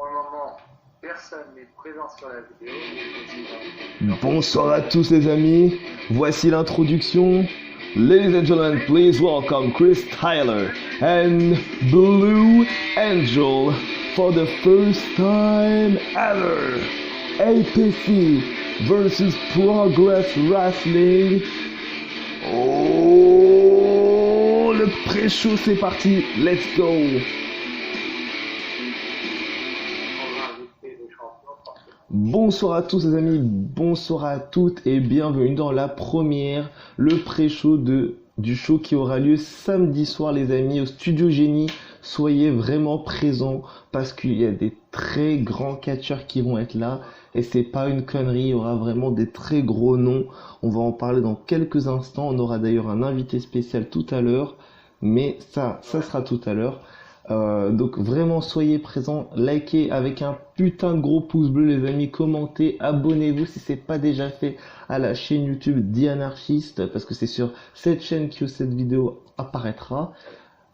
Pour le moment, personne n'est présent sur la vidéo. Bonsoir à tous les amis, voici l'introduction. Ladies and gentlemen, please welcome Chris Tyler and Blue Angel for the first time ever. APC versus Progress Wrestling. Oh, le pré-show c'est parti, let's go. Bonsoir à tous les amis, bonsoir à toutes et bienvenue dans la première, le pré-show du show qui aura lieu samedi soir les amis au Studio Génie. Soyez vraiment présents parce qu'il y a des très grands catcheurs qui vont être là et c'est pas une connerie, il y aura vraiment des très gros noms. On va en parler dans quelques instants, on aura d'ailleurs un invité spécial tout à l'heure, mais ça sera tout à l'heure. Donc vraiment soyez présents, likez avec un putain de gros pouce bleu les amis, commentez, abonnez-vous si c'est pas déjà fait à la chaîne YouTube The Anarchist parce que c'est sur cette chaîne que cette vidéo apparaîtra.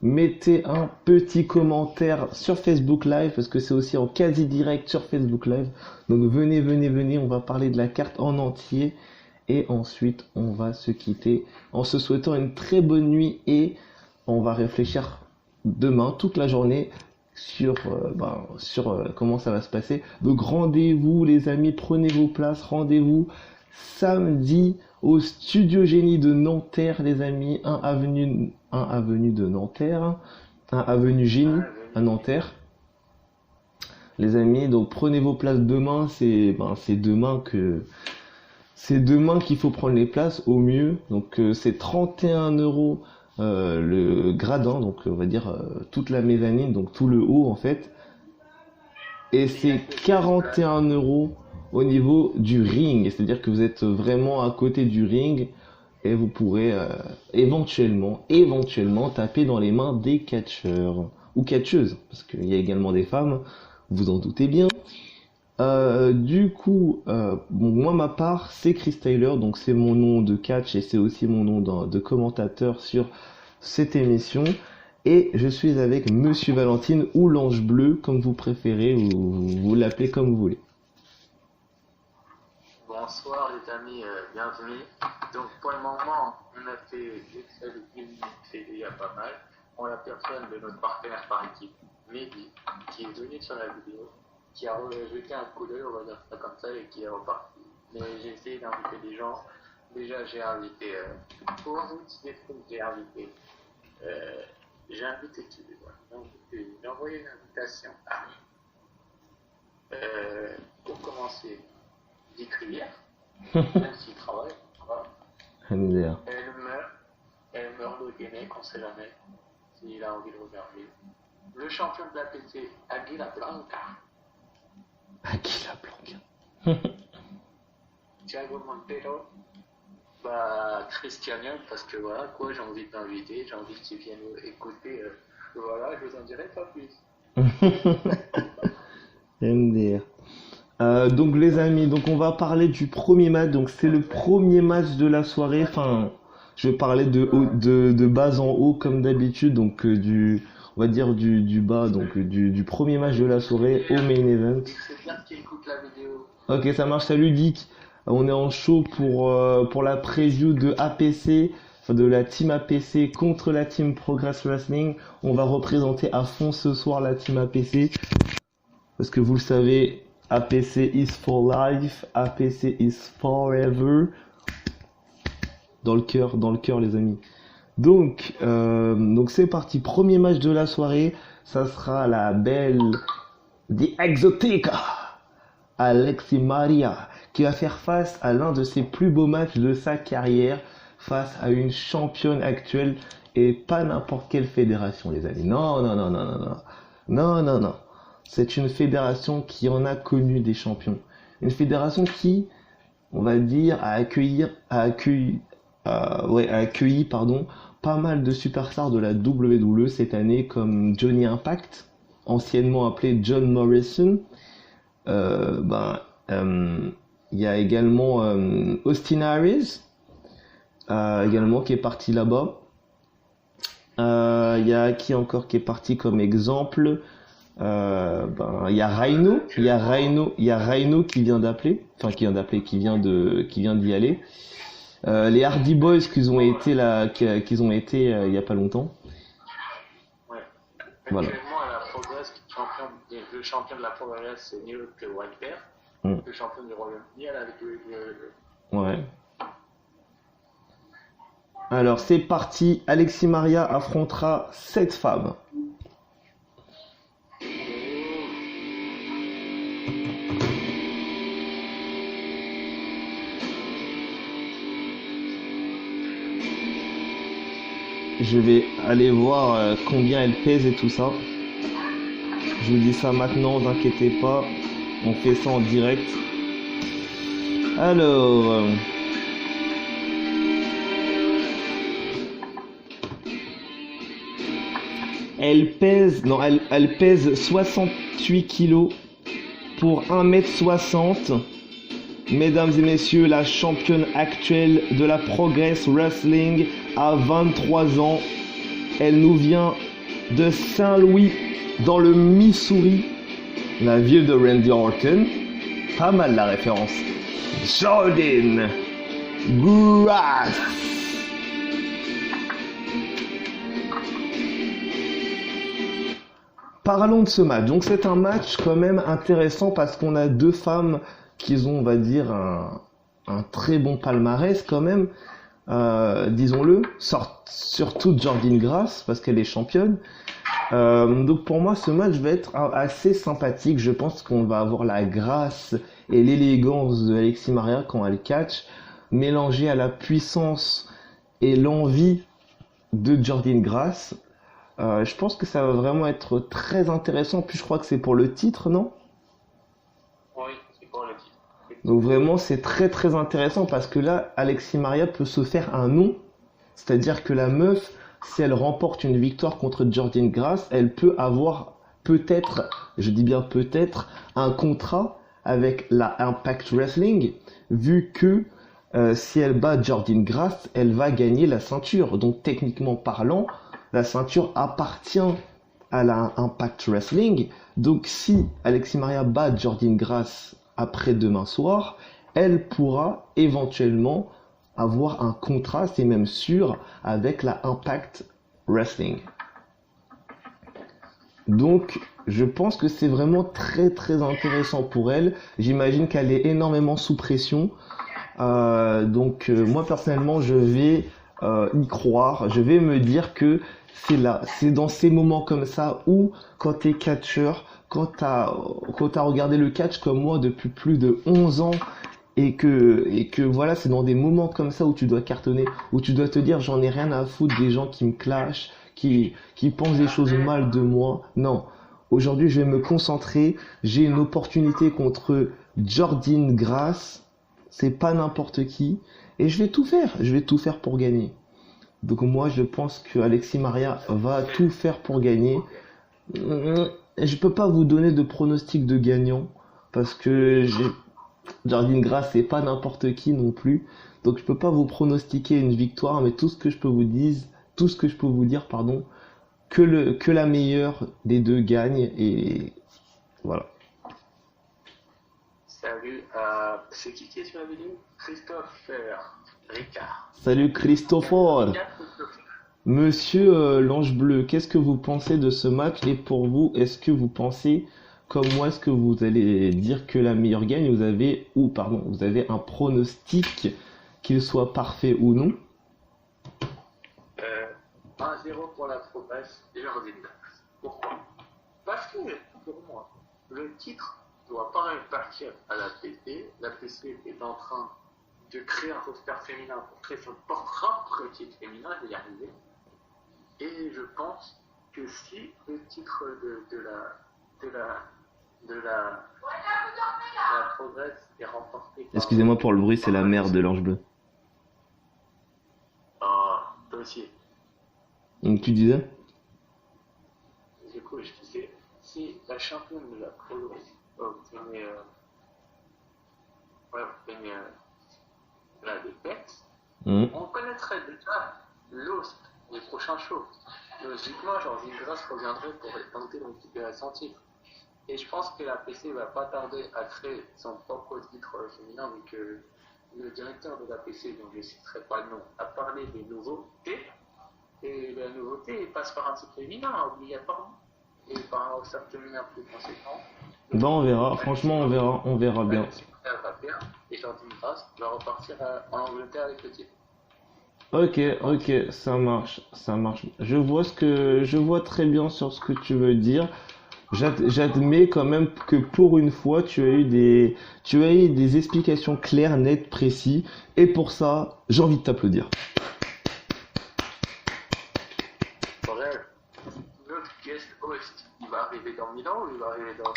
Mettez un petit commentaire sur Facebook Live parce que c'est aussi en quasi direct sur Facebook Live. Donc venez, on va parler de la carte en entier et ensuite on va se quitter en se souhaitant une très bonne nuit et on va réfléchir demain toute la journée sur comment ça va se passer. Donc rendez-vous les amis, prenez vos places, rendez-vous samedi au Studio Génie de Nanterre les amis, 1 avenue de Nanterre, 1 avenue Génie à Nanterre. Les amis, donc prenez vos places demain, c'est demain qu'il faut prendre les places au mieux. Donc c'est 31 € le gradin, donc on va dire toute la mezzanine, donc tout le haut en fait, et c'est 41 € au niveau du ring, c'est-à-dire que vous êtes vraiment à côté du ring et vous pourrez éventuellement taper dans les mains des catcheurs ou catcheuses, parce qu'il y a également des femmes, vous en doutez bien. Du coup, moi ma part c'est Chris Tyler, donc c'est mon nom de catch et c'est aussi mon nom de commentateur sur cette émission. Et je suis avec Monsieur Valentine ou l'Ange Bleu, comme vous préférez, ou vous l'appelez comme vous voulez. Bonsoir les amis, bienvenue. Donc pour le moment, on a fait Excel c'est déjà pas mal. On a personne de notre partenaire par équipe, Mehdi, qui est venu sur la vidéo, qui a jeté un coup d'œil, on va dire ça comme ça, et qui est reparti. Mais j'ai essayé d'inviter des gens. Déjà, j'ai invité, pour vous des trucs, j'ai invité qui voilà. Donc, j'ai envoyé une invitation à pour commencer, Dick Rivière, même s'il travaille, voilà. Elle meurt de Guinée, qu'on sait jamais, s'il a envie de regarder. Le champion de la PC, Aguila Blanca. Thiago Montero, Christian, parce que voilà, quoi, j'ai envie de t'inviter, j'ai envie que tu viennes écouter, voilà, je vous en dirai pas plus. MDR. Donc les amis, donc on va parler du premier match, donc c'est le premier match de la soirée, enfin, je vais parler de bas en haut comme d'habitude, donc on va dire du bas, donc du premier match de la soirée au main event. C'est bien qui écoute la vidéo. Ok, ça marche, salut Dick. On est en show pour la preview de APC, enfin de la team APC contre la team Progress Wrestling. On va représenter à fond ce soir la team APC, parce que vous le savez, APC is for life, APC is forever. Dans le cœur les amis. Donc c'est parti, premier match de la soirée, ça sera la belle The Exotica, Alexi Maria, qui va faire face à l'un de ses plus beaux matchs de sa carrière, face à une championne actuelle et pas n'importe quelle fédération les amis. Non. C'est une fédération qui en a connu des champions. Une fédération qui, on va dire, a accueilli pas mal de superstars de la WWE cette année, comme Johnny Impact, anciennement appelé John Morrison. Il y a également Austin Harris, également qui est parti là-bas. Il y a qui encore qui est parti comme exemple? Il y a Rhino, qui vient d'appeler, qui vient d'y aller. Les Hardy Boys qu'ils ont été là, qu'ils ont été il y a pas longtemps. Ouais. Voilà. Actuellement, à la Progress, le champion de la Progress, c'est New que Walter. Le champion du Royaume-Uni, elle avec Ouais. Alors c'est parti, Alexis Maria affrontera cette femme. Je vais aller voir combien elle pèse et tout ça. Je vous dis ça maintenant, vous inquiétez pas. On fait ça en direct. Alors... elle pèse 68 kilos pour 1m60. Mesdames et messieurs, la championne actuelle de la Progress Wrestling a 23 ans. Elle nous vient de Saint-Louis, dans le Missouri, la ville de Randy Orton. Pas mal la référence. Jordynne Grace. Parlons de ce match. Donc c'est un match quand même intéressant parce qu'on a deux femmes qui ont, on va dire, un très bon palmarès quand même, disons-le, surtout Jordynne Grace parce qu'elle est championne. Donc pour moi ce match va être assez sympathique. Je pense qu'on va avoir la grâce et l'élégance de Alexis Maria quand elle catch, mélangée à la puissance et l'envie de Jordynne Grace. Je pense que ça va vraiment être très intéressant. Puis je crois que c'est pour le titre, non? Oui, c'est pour le titre. Donc vraiment c'est très très intéressant parce que là Alexis Maria peut se faire un nom. C'est-à-dire que la meuf, si elle remporte une victoire contre Jordynne Grace, elle peut avoir peut-être, je dis bien peut-être, un contrat avec la Impact Wrestling, vu que si elle bat Jordynne Grace, elle va gagner la ceinture. Donc techniquement parlant, la ceinture appartient à la Impact Wrestling. Donc si Alexis Maria bat Jordynne Grace après demain soir, elle pourra éventuellement avoir un contrat, c'est même sûr, avec la Impact Wrestling. Donc, je pense que c'est vraiment très très intéressant pour elle. J'imagine qu'elle est énormément sous pression. Moi personnellement, je vais y croire. Je vais me dire que c'est dans ces moments comme ça où, quand t'es catcheur, quand t'as regardé le catch comme moi depuis plus de 11 ans, et que voilà, c'est dans des moments comme ça où tu dois cartonner, où tu dois te dire j'en ai rien à foutre des gens qui me clashent, qui pensent des choses mal de moi. Non, aujourd'hui je vais me concentrer, j'ai une opportunité contre Jordynne Grace, c'est pas n'importe qui, et je vais tout faire pour gagner. Donc moi je pense que Alexis Maria va tout faire pour gagner. Je peux pas vous donner de pronostic de gagnant, parce que Jordynne Grace, c'est pas n'importe qui non plus. Donc je peux pas vous pronostiquer une victoire, mais tout ce que je peux vous dire, que la meilleure des deux gagne et voilà. Salut, c'est qui est sur la vidéo? Christopher Ricard. Salut Christopher. Monsieur l'Ange Bleu, qu'est-ce que vous pensez de ce match? Et pour vous, est-ce que vous pensez comme moi, est-ce que vous allez dire que la meilleure gagne, vous avez un pronostic, qu'il soit parfait ou non? 1-0 pour la Progress et Jordynne Grace. Pourquoi? Parce que, pour moi, le titre ne doit pas partir à la PC. La PC est en train de créer un roster féminin pour créer son propre titre féminin, je vais y arriver. Et je pense que si le titre de la Progress est remporté par... Excusez-moi pour le bruit, c'est la mère de l'Ange Bleu. Dossier. Donc tu disais? Du coup, je disais, si la championne de la Progress obtenait la défaite, on connaîtrait déjà l'host des prochains shows. logiquement, Jordi Gras reviendrait pour tenter de récupérer son titre. Et je pense que la PC va pas tarder à créer son propre titre féminin, vu que le directeur de la PC, dont je ne citerai pas le nom, a parlé des nouveautés. Et la nouveauté passe par un titre féminin, obligatoirement. Et par un roster féminin plus conséquent. Ben on verra, franchement on verra bien. Et Jordi Gras va repartir en Angleterre avec le titre. Ok, ça marche. Je vois très bien sur ce que tu veux dire. J'admets quand même que pour une fois, tu as eu des explications claires, nettes, précises. Et pour ça, j'ai envie de t'applaudir. Bref, notre guest host, il va arriver dans 1000 ans ou il va arriver dans 100 ans,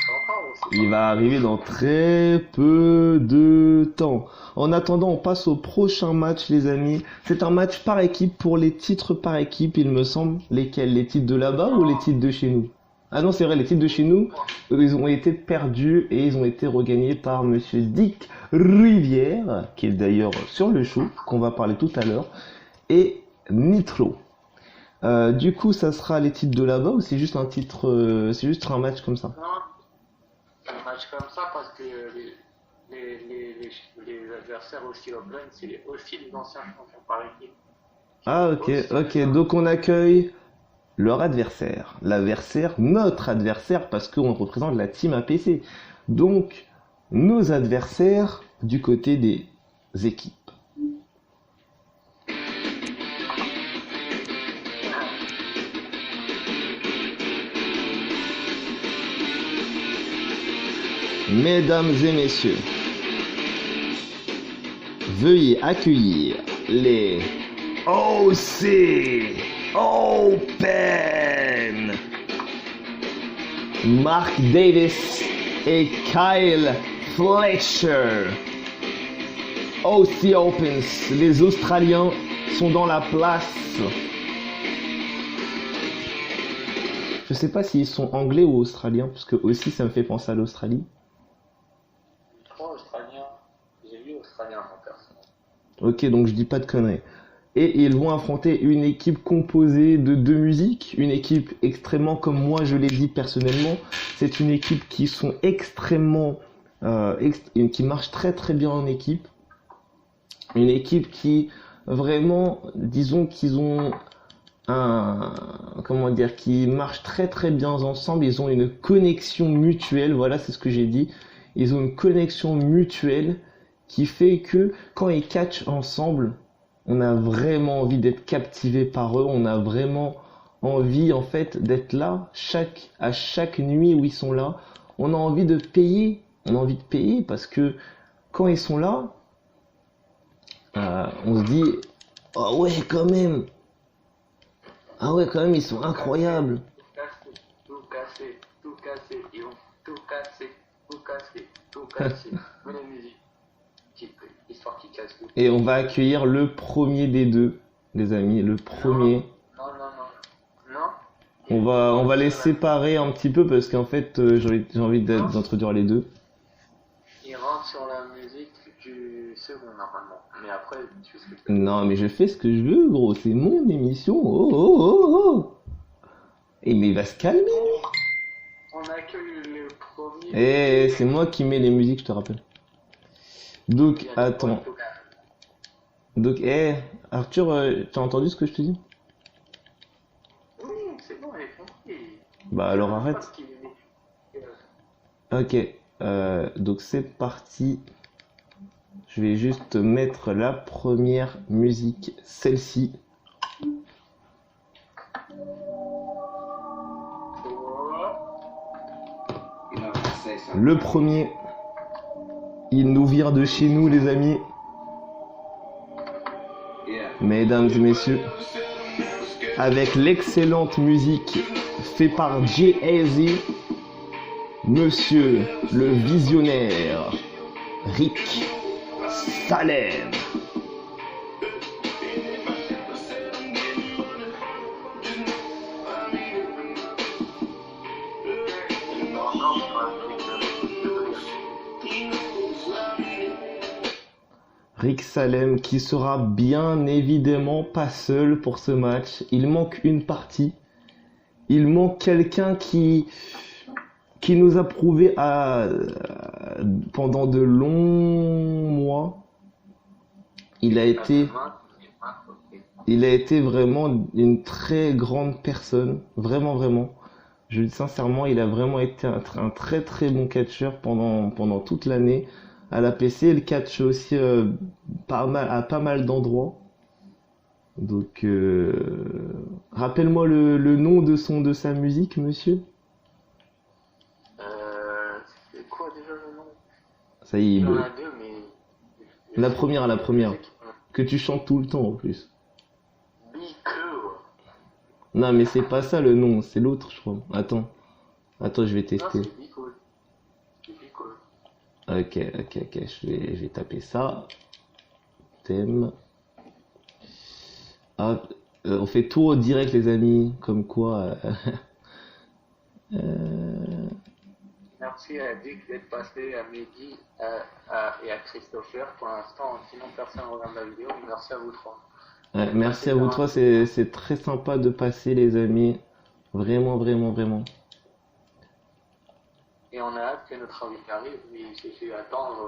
on sait Il pas. va arriver dans très peu de temps. En attendant, on passe au prochain match, les amis. C'est un match par équipe pour les titres par équipe, il me semble. Lesquels? Les titres de là-bas ou les titres de chez nous? Ah non, c'est vrai, les titres de chez nous, ils ont été perdus et ils ont été regagnés par Monsieur Dick Rivière, qui est d'ailleurs sur le show, qu'on va parler tout à l'heure, et Nitro. Du coup, ça sera les titres de là-bas ou c'est juste un titre, c'est juste un match comme ça? Non, c'est un match comme ça parce que les adversaires aussi open, c'est aussi les anciens champions par équipe. Ah ok, donc on accueille leur adversaire, notre adversaire, parce qu'on représente la team APC. Donc, nos adversaires du côté des équipes. Mesdames et messieurs, veuillez accueillir les OC Open, Mark Davis et Kyle Fletcher. OC Opens, les Australiens sont dans la place. Je sais pas s'ils sont anglais ou australiens, parce que aussi ça me fait penser à l'Australie. Trois Australiens, j'ai vu Australiens en personne. Ok, donc je dis pas de conneries. Et ils vont affronter une équipe composée de deux musiques, une équipe extrêmement, comme moi je l'ai dit personnellement, c'est une équipe qui sont extrêmement, qui marche très très bien en équipe, une équipe qui vraiment, disons qu'ils ont qui marche très très bien ensemble, ils ont une connexion mutuelle, voilà c'est ce que j'ai dit, ils ont une connexion mutuelle qui fait que quand ils catchent ensemble, on a vraiment envie d'être captivé par eux, on a vraiment envie en fait d'être là à chaque nuit où ils sont là, on a envie de payer, parce que quand ils sont là, on se dit ah ouais quand même, ils sont incroyables. Tout casser, ils vont tout casser. Mais la musique, histoire qui casse tout. Et on va accueillir le premier des deux, les amis, le premier. Non. On va les séparer un petit peu parce qu'en fait, j'ai envie d'introduire les deux. Ils rentrent sur la musique du second normalement. Mais après, tu fais ce que tu veux. Non, mais je fais ce que je veux, gros. C'est mon émission. Oh. Et mais il va se calmer. On accueille le premier. Eh, c'est moi qui mets les musiques, je te rappelle. Donc, attends. Donc, Arthur, t'as entendu ce que je te dis? Oui, c'est bon, elle est compris. Bah alors arrête. Ok, donc c'est parti. Je vais juste mettre la première musique, celle-ci. Le premier, il nous vient de chez nous, les amis. Mesdames et messieurs, avec l'excellente musique faite par Jay-Z, Monsieur le visionnaire Rick Salem. Rick Salem qui sera bien évidemment pas seul pour ce match. Il manque une partie. il manque quelqu'un qui nous a prouvé pendant de longs mois. Il a été, il a été vraiment une très grande personne, vraiment, vraiment. Je le dis sincèrement, il a vraiment été un très très bon catcheur pendant toute l'année. À la PC, il catch aussi à pas mal d'endroits. Donc, rappelle-moi le nom de sa musique, monsieur. C'est quoi déjà le nom? Ça y est, Il y en a deux, mais la première, que tu chantes tout le temps en plus. Bico. Non, mais c'est pas ça le nom, c'est l'autre, je crois. Attends, je vais Non, tester. c'est Bico. C'est Bico. Ok, je vais taper ça. Thème. Hop, on fait tout au direct, les amis, comme quoi. Merci à Dick d'être passé, à Mehdi et à Christopher. Pour l'instant, sinon personne ne regarde la vidéo. Merci à vous trois. Ouais, merci à vous trois, c'est très sympa de passer, les amis. Vraiment, vraiment, vraiment. Et on a hâte que notre invité arrive, mais il s'est fait attendre,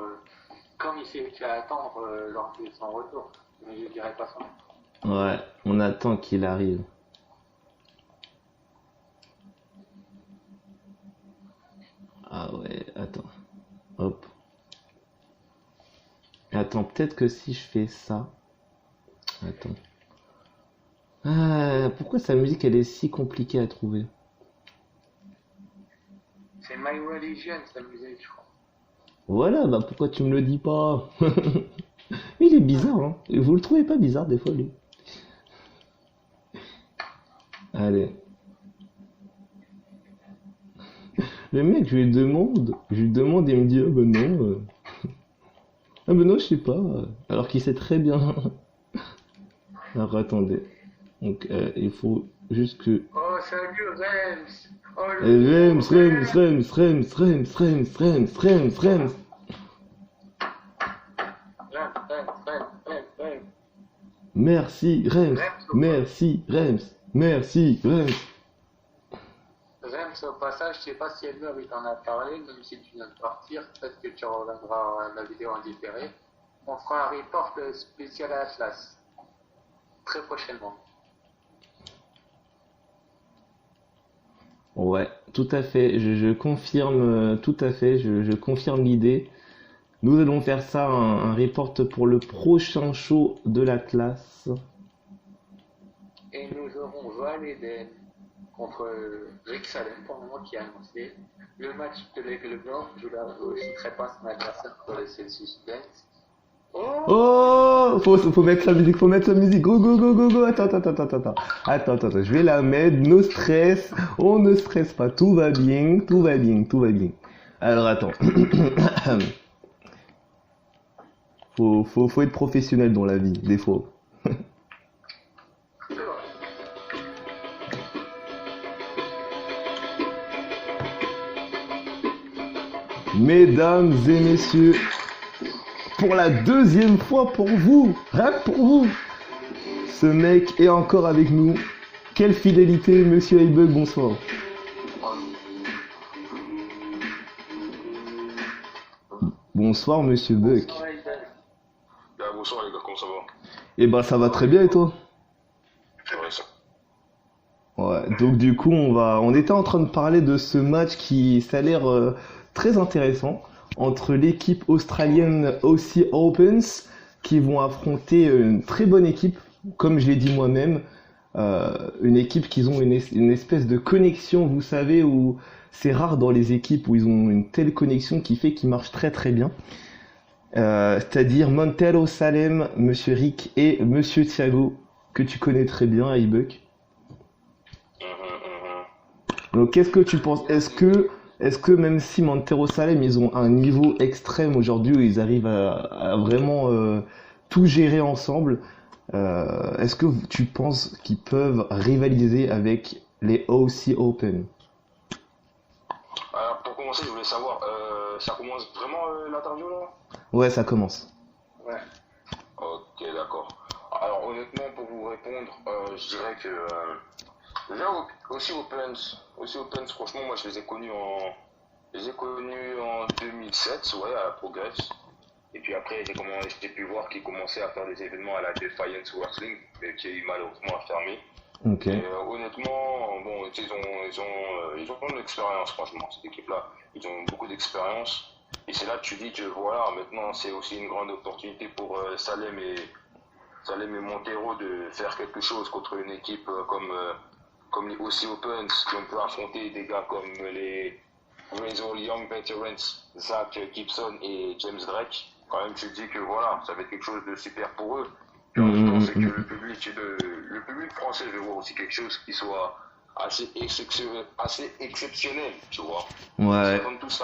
comme il s'est fait attendre lors de son retour. Mais je dirais pas ça. Ouais, on attend qu'il arrive. Ah ouais, attends. Hop. Attends, peut-être que si je fais ça. Attends. Ah, pourquoi sa musique elle est si compliquée à trouver? C'est My Religion, sa musique, je crois. Voilà, bah pourquoi tu me le dis pas? Mais il est bizarre, hein. Vous le trouvez pas bizarre des fois, lui? Allez. Le mec, je lui demande et il me dit, ah ben non. Ah ben non, je sais pas. Alors qu'il sait très bien. Alors attendez. Donc il faut juste que. Oh, salut Rems! Oh, Rems, Rems, Rems, Rems, Rems, Rems, Rems, Rems, Rems. Rems. Merci, Rems. Merci, Rems. Merci, Rems. Rems, au passage, je sais pas si Elmer il t'en a parlé, même si tu viens de partir, peut-être que tu reviendras la vidéo en différé. On fera un report spécial à Atlas. Très prochainement. Ouais, tout à fait. Je confirme, tout à fait. Je confirme l'idée. Nous allons faire ça, un report pour le prochain show de l'Atlas. Et nous aurons Val Eden contre Rick Salem pour le moment qui a annoncé. Le match de l'Aigle Blanc, je ne citerai pas son adversaire pour laisser le suspense. Oh, faut mettre la musique, Go, go, go, go, go. Attends, je vais la mettre. No stress. On ne stresse pas. Tout va bien, tout va bien, tout va bien. Alors, attends. Faut être professionnel dans la vie, des fois. Mesdames et messieurs, pour la deuxième fois pour vous, rien que pour vous, ce mec est encore avec nous. Quelle fidélité, monsieur Aibug, bonsoir. Bonsoir, monsieur Buck. Bonsoir les gars, comment ça va? Eh ben, ça va très bien et toi? C'est vrai ça. Ouais, donc du coup, on était en train de parler de ce match qui ça a l'air très intéressant entre l'équipe australienne OC Opens qui vont affronter une très bonne équipe, comme je l'ai dit moi-même, une équipe qui ont une espèce de connexion, vous savez, où c'est rare dans les équipes où ils ont une telle connexion qui fait qu'ils marchent très très bien. C'est-à-dire Montero Salem, Monsieur Rick et Monsieur Thiago, que tu connais très bien, Ibuck. Donc qu'est-ce que tu penses? Est-ce que même si Montero Salem, ils ont un niveau extrême aujourd'hui où ils arrivent à vraiment tout gérer ensemble, est-ce que tu penses qu'ils peuvent rivaliser avec les OC Open? Alors pour commencer, je voulais savoir, ça commence vraiment l'interview là? Ouais, ça commence. Ouais. Ok, d'accord. Alors honnêtement, pour vous répondre, je dirais que Déjà, aussi Opens, franchement, moi, je les ai connus en 2007, ouais, à la Progress. Et puis après, j'ai pu voir qu'ils commençaient à faire des événements à la Defiance Wrestling, mais qui malheureusement a fermé. Ok. Et honnêtement, bon, ils ont de l'expérience, franchement, cette équipe-là. Ils ont beaucoup d'expérience. Et c'est là que tu dis que voilà, maintenant, c'est aussi une grande opportunité pour Salem et Montero de faire quelque chose contre une équipe comme les OC Opens, qui ont pu affronter des gars comme les Razor Young Veterans, Zach Gibson et James Drake. Quand même, tu te dis que voilà, ça va être quelque chose de super pour eux. Puis en même temps, c'est que le public français veut voir aussi quelque chose qui soit assez exceptionnel, tu vois. Ouais. Ils s'attendent tous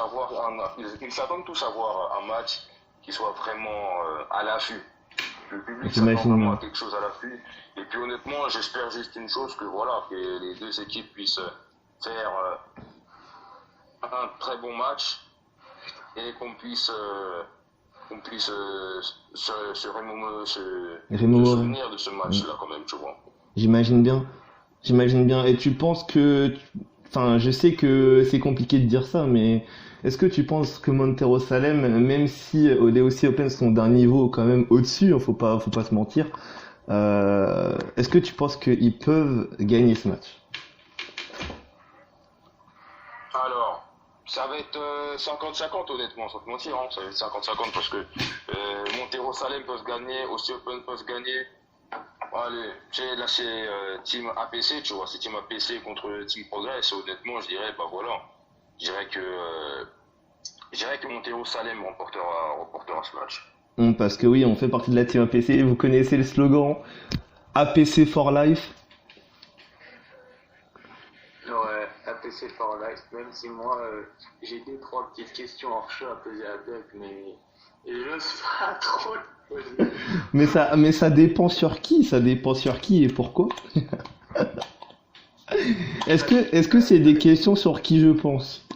à voir un match qui soit vraiment à l'affût. Le public s'attend J'imagine vraiment bien. à quelque chose à l'affût. Et puis honnêtement, j'espère juste une chose, que voilà, que les deux équipes puissent faire un très bon match et qu'on puisse se Rémover. souvenir de ce match-là quand même, tu vois. J'imagine bien. J'imagine bien. Et tu penses que... Enfin, je sais que c'est compliqué de dire ça, mais est-ce que tu penses que Montero Salem, même si les OC Open sont d'un niveau quand même au-dessus, hein, faut pas se mentir, est-ce que tu penses qu'ils peuvent gagner ce match? Alors, ça va être 50-50 honnêtement, sans te mentir, hein. Ça va être 50-50 parce que Montero Salem peuvent gagner, OC Open peuvent gagner. Allez, là c'est Team APC, tu vois, c'est Team APC contre Team Progress. Honnêtement, je dirais, bah voilà, je dirais que Montero Salem remportera ce match. Parce que oui, on fait partie de la team APC. Vous connaissez le slogan APC for life. Ouais, APC for life, même si moi, j'ai 2-3 petites questions hors show à poser à Doc, mais j'ose pas trop le poser. Mais ça dépend sur qui. Ça dépend sur qui et pourquoi. Est-ce que c'est des questions sur qui je pense?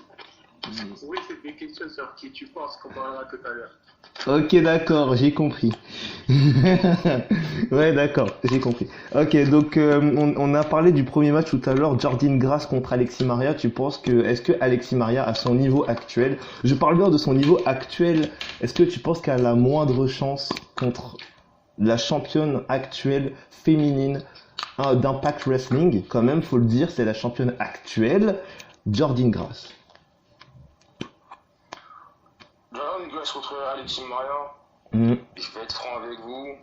Oui, c'est des questions sur qui tu penses qu'on parlera tout à l'heure. Ok, d'accord, j'ai compris. Ouais, d'accord, j'ai compris. Ok, donc on a parlé du premier match tout à l'heure, Jordynne Grace contre Alexis Maria. Est-ce que Alexis Maria à son niveau actuel, je parle bien de son niveau actuel, est-ce que tu penses qu'elle a la moindre chance contre la championne actuelle féminine d'Impact Wrestling? Quand même, faut le dire, c'est la championne actuelle, Jordynne Grace. John Grace contre Alexis Maria. Mm. Je vais être franc avec vous.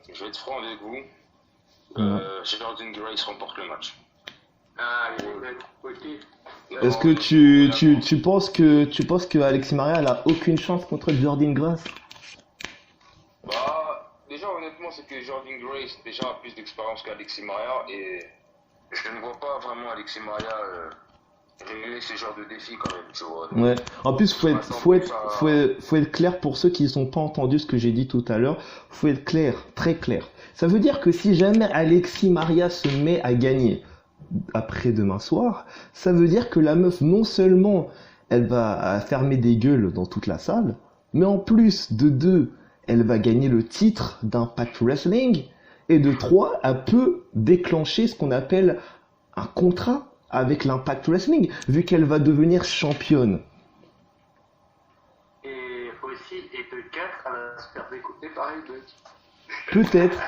Jordynne Grace remporte le match. Ah, il est de côté. Est-ce que tu penses que Alexis Maria elle a aucune chance contre Jordynne Grace? Bah, déjà, honnêtement, c'est que Jordynne Grace déjà a plus d'expérience qu'Alexis Maria et je ne vois pas vraiment Alexis Maria régler ce genre de défi quand même, tu vois. Donc, Ouais. En plus, je m'attends plus à... faut être clair pour ceux qui n'ont pas entendu ce que j'ai dit tout à l'heure. Faut être clair, très clair. Ça veut dire que si jamais Alexis Maria se met à gagner après demain soir, ça veut dire que la meuf, non seulement elle va fermer des gueules dans toute la salle, mais en plus de deux, elle va gagner le titre d'Impact Wrestling, et de trois, elle peut déclencher ce qu'on appelle un contrat avec l'Impact Wrestling, vu qu'elle va devenir championne. Et aussi, et de 4, elle va se faire découper par les deux. Peut-être.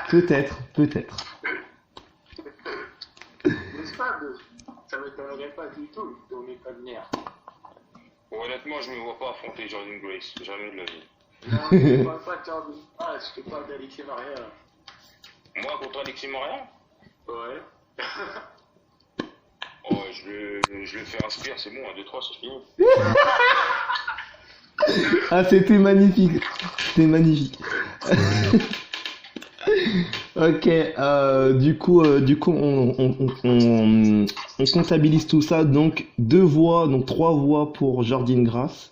N'est-ce pas, deux? Ça m'étonnerait pas du tout, on n'est pas de nerfs. Bon, honnêtement, je ne me vois pas affronter Jordynne Grace, jamais de la vie. Non, je parle pas de Jordan. Ah, je te parle d'Alexis Maria. Moi, contre Alexis Maria? Ouais. Oh, je le fais inspire, c'est bon, 1, 2, 3, c'est fini. Ah, c'était magnifique. Ok, du coup, on comptabilise tout ça. Donc, 3 voix pour Jordynne Grace.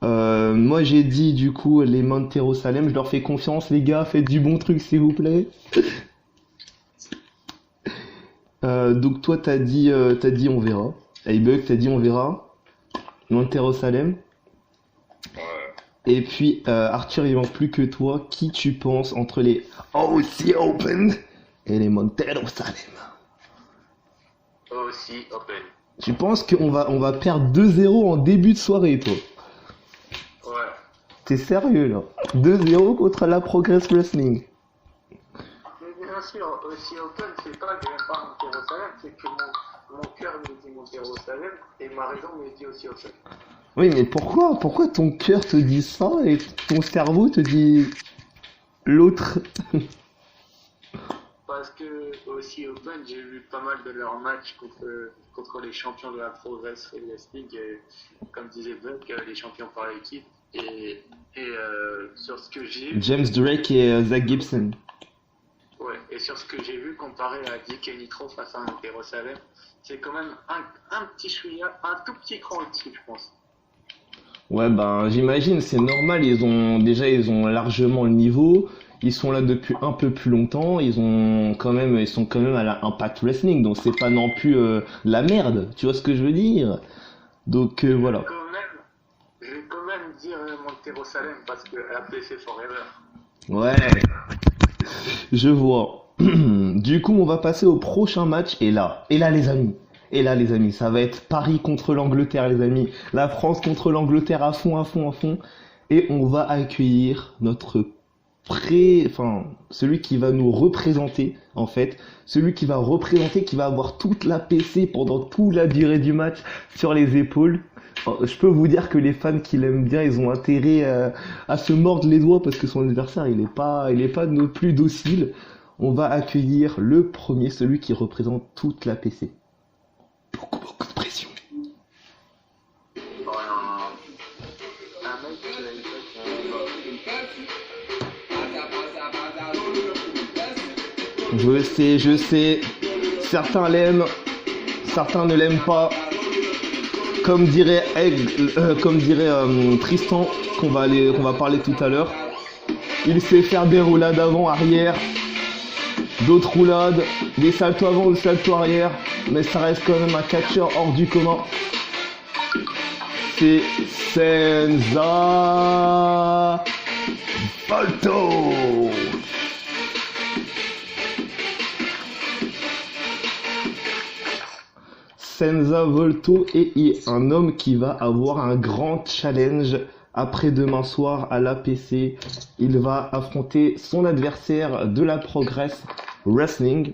Moi, j'ai dit, du coup, les Montero Salem. Je leur fais confiance, les gars. Faites du bon truc, s'il vous plaît. Donc, toi, t'as dit, on verra. Hey, Bug, t'as dit, on verra. Montero Salem. Ouais. Et puis, Arthur, il manque plus que toi. Qui tu penses entre les OC Open et les Montero Salem? Aussi Open. Tu penses on va perdre 2-0 en début de soirée, toi? Ouais. T'es sérieux, là? 2-0 contre la Progress Wrestling. Mais bien sûr, aussi Open, c'est pas que j'aime pas Montero Salem, c'est que mon cœur me dit Montero Salem et ma raison me dit aussi Open. Oui, mais pourquoi? Pourquoi ton cœur te dit ça et ton cerveau te dit l'autre? Parce que aussi Open, j'ai vu pas mal de leurs matchs contre les champions de la Progress Wrestling, et, comme disait Buck, les champions par équipe. Et sur ce que j'ai vu, James Drake et Zach Gibson. ouais, et sur ce que j'ai vu comparé à Dick et Nitro face à Montero Salem, c'est quand même un petit chouïa, un tout petit cran au-dessus, je pense. Ouais, ben j'imagine, c'est normal, ils ont largement le niveau, ils sont là depuis un peu plus longtemps, ils sont quand même à la Impact Wrestling, donc c'est pas non plus la merde, tu vois ce que je veux dire? Donc voilà. Je vais quand même dire Montero Salem parce que APC Forever. Ouais, je vois. Du coup, on va passer au prochain match, et là les amis, ça va être Paris contre l'Angleterre, les amis, la France contre l'Angleterre à fond, et on va accueillir celui qui va nous représenter, en fait, qui va avoir toute la PC pendant toute la durée du match sur les épaules. Je peux vous dire que les fans qui l'aiment bien, ils ont intérêt à se mordre les doigts parce que son adversaire, il est pas non plus docile. On va accueillir le premier, celui qui représente toute la PC. Beaucoup de pression. Oh non, non. Un mec qui a Je sais. Certains l'aiment, certains ne l'aiment pas. Comme dirait Tristan, qu'on va parler tout à l'heure. Il sait faire des roulades avant, arrière, d'autres roulades, des saltos avant, des saltos arrière, mais ça reste quand même un catcheur hors du commun. C'est Senza Volto. Senza Volto est un homme qui va avoir un grand challenge après-demain soir à l'APC. Il va affronter son adversaire de la Progress Wrestling,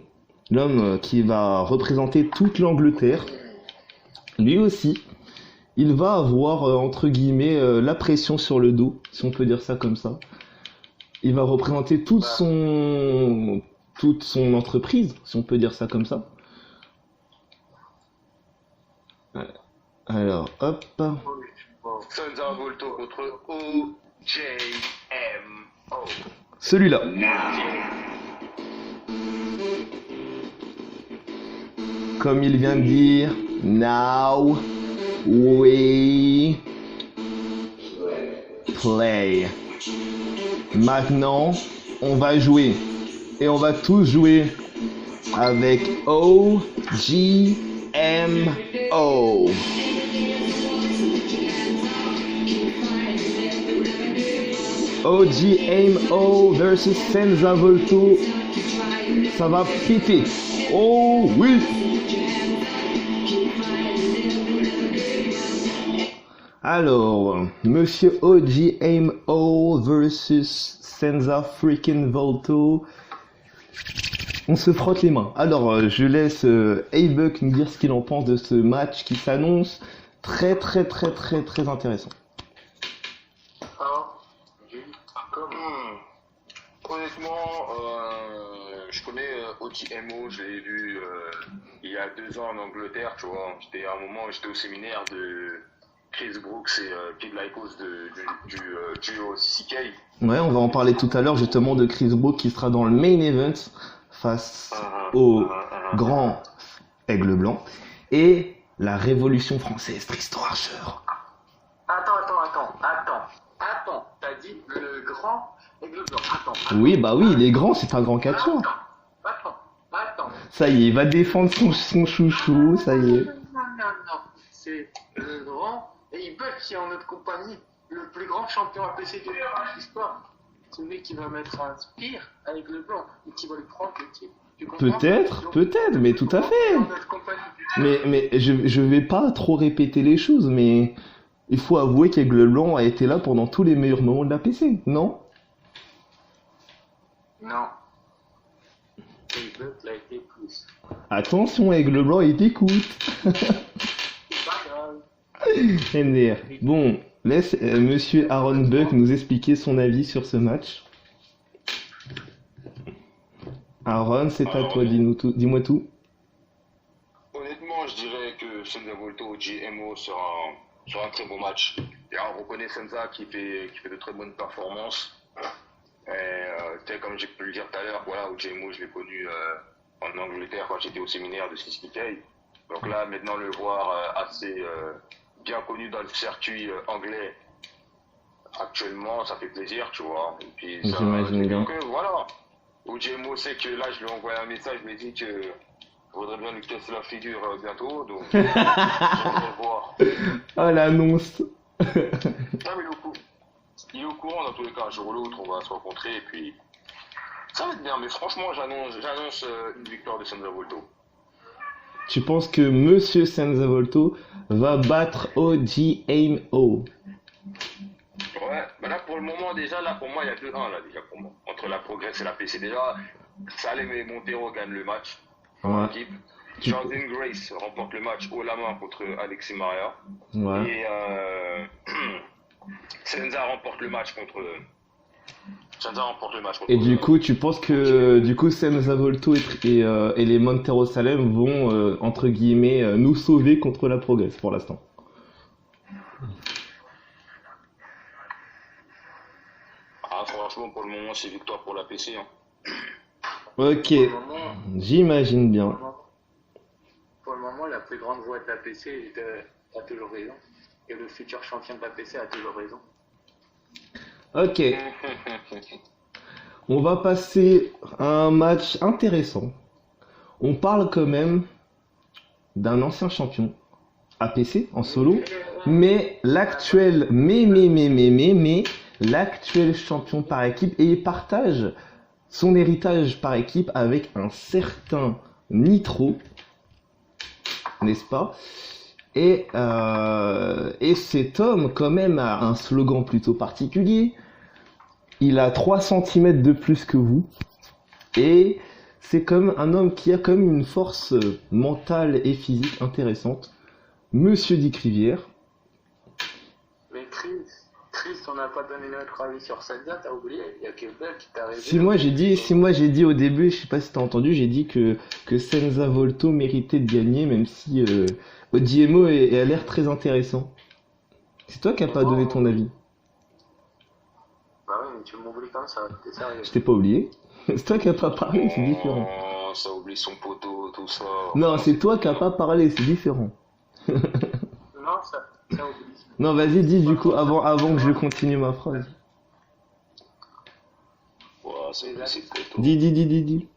l'homme qui va représenter toute l'Angleterre. Lui aussi, il va avoir entre guillemets la pression sur le dos, si on peut dire ça comme ça. Il va représenter toute son entreprise, si on peut dire ça comme ça. Alors, hop. Senza Volto contre OJMO. Celui-là. Comme il vient de dire, now we play. Maintenant, on va jouer. Et on va tous jouer avec OGMO. OGMO versus Senza Volto. Ça va péter. Oh oui. Alors, Monsieur OGMO versus Senza freaking Volto. On se frotte les mains. Alors, je laisse A-Buck nous dire ce qu'il en pense de ce match qui s'annonce très intéressant. Honnêtement, je connais OGMO, je l'ai vu il y a 2 ans en Angleterre, tu vois. J'étais au séminaire de Chris Brooks et Kid Lycos du duo CCK. Ouais, on va en parler tout à l'heure justement de Chris Brooks qui sera dans le main event face au grand Aigle Blanc et la Révolution française, Tristan Archer. Attends. T'as dit le grand Aigle Blanc. Attends. Oui, bah oui, il est grand, c'est un grand catcheur. Attends. Ça y est, il va défendre son chouchou, ça y est. Non. C'est le grand A-Buck qui est en notre compagnie, le plus grand champion APC de l'histoire. Celui qui va mettre un spear avec le blanc et qui va lui prendre le titre. Tu comprends? Peut-être, mais tout à fait. Dans notre compagnie. Mais je vais pas trop répéter les choses, mais il faut avouer qu'Aigle Blanc a été là pendant tous les meilleurs moments de la PC, non? Non. Aigle l'a été plus. Attention, Aigle Blanc, il t'écoute. C'est pas grave. MDR. Bon, laisse monsieur Aaron Buck nous expliquer son avis sur ce match. Aaron, c'est à toi, dis-moi tout. Honnêtement, je dirais que Senza Volto GMO sera un très beau match. Et on reconnaît Senza qui fait de très bonnes performances. Et comme j'ai pu le dire tout à l'heure, voilà, GMO, je l'ai connu en Angleterre quand j'étais au séminaire de CCK. Donc là, maintenant, le voir assez bien connu dans le circuit anglais actuellement, ça fait plaisir, tu vois. Et puis, ça, J'imagine bien. donc, voilà. GMO sait que là, je lui ai envoyé un message, je lui ai dit que je voudrais bien lui casser la figure bientôt, donc j'aimerais le voir. Oh, l'annonce. Non, mais il est au courant dans tous les cas, un jour ou l'autre, on va se rencontrer, et puis ça va être bien, mais franchement, j'annonce une victoire de Senza Volto. Tu penses que monsieur Senza Volto va battre OGMO? Ouais, mais là pour le moment déjà, là pour moi il y a 2-1 là déjà pour moi. Entre la Progress et la PC déjà, Salem et Montero gagnent le match en Ouais. équipe. Jordan Grace remporte le match haut la main contre Alexis Maria. Ouais. Et Senza remporte le match contre... Et du coup, tu penses que Senza Volto et les Montero Salem vont, entre guillemets, nous sauver contre la Progress pour l'instant? Ah, franchement, pour le moment, c'est victoire pour la PC. Hein. Ok, Pour le moment, j'imagine bien. pour le moment, la plus grande voix de la PC a toujours raison. Et le futur champion de la PC a toujours raison. Ok, on va passer à un match intéressant. On parle quand même d'un ancien champion APC en solo, mais l'actuel, l'actuel champion par équipe, et il partage son héritage par équipe avec un certain Nitro, n'est-ce pas? Et cet homme quand même a un slogan plutôt particulier. Il a 3 cm de plus que vous. Et c'est comme un homme qui a comme une force mentale et physique intéressante. Monsieur Dick Rivière. Mais Chris, on n'a pas donné notre avis sur Senza, t'as oublié? Il y a que Bell qui t'a révélé. Si moi j'ai dit au début, je sais pas si t'as entendu, j'ai dit que Senza Volto méritait de gagner, même si OGMO a l'air très intéressant. C'est toi qui n'as pas donné ton avis. Bah oui, mais tu m'oublies comme ça, t'es sérieux? Je t'ai pas oublié. C'est toi qui n'as pas parlé, c'est différent. Oh, ça oublie son poteau, tout ça. Non, c'est toi qui n'as pas parlé, c'est différent. Non, ça oublie. Non, vas-y, dis du coup, avant que je continue ma phrase. Ouais, ça oublie ses poteaux. Dis.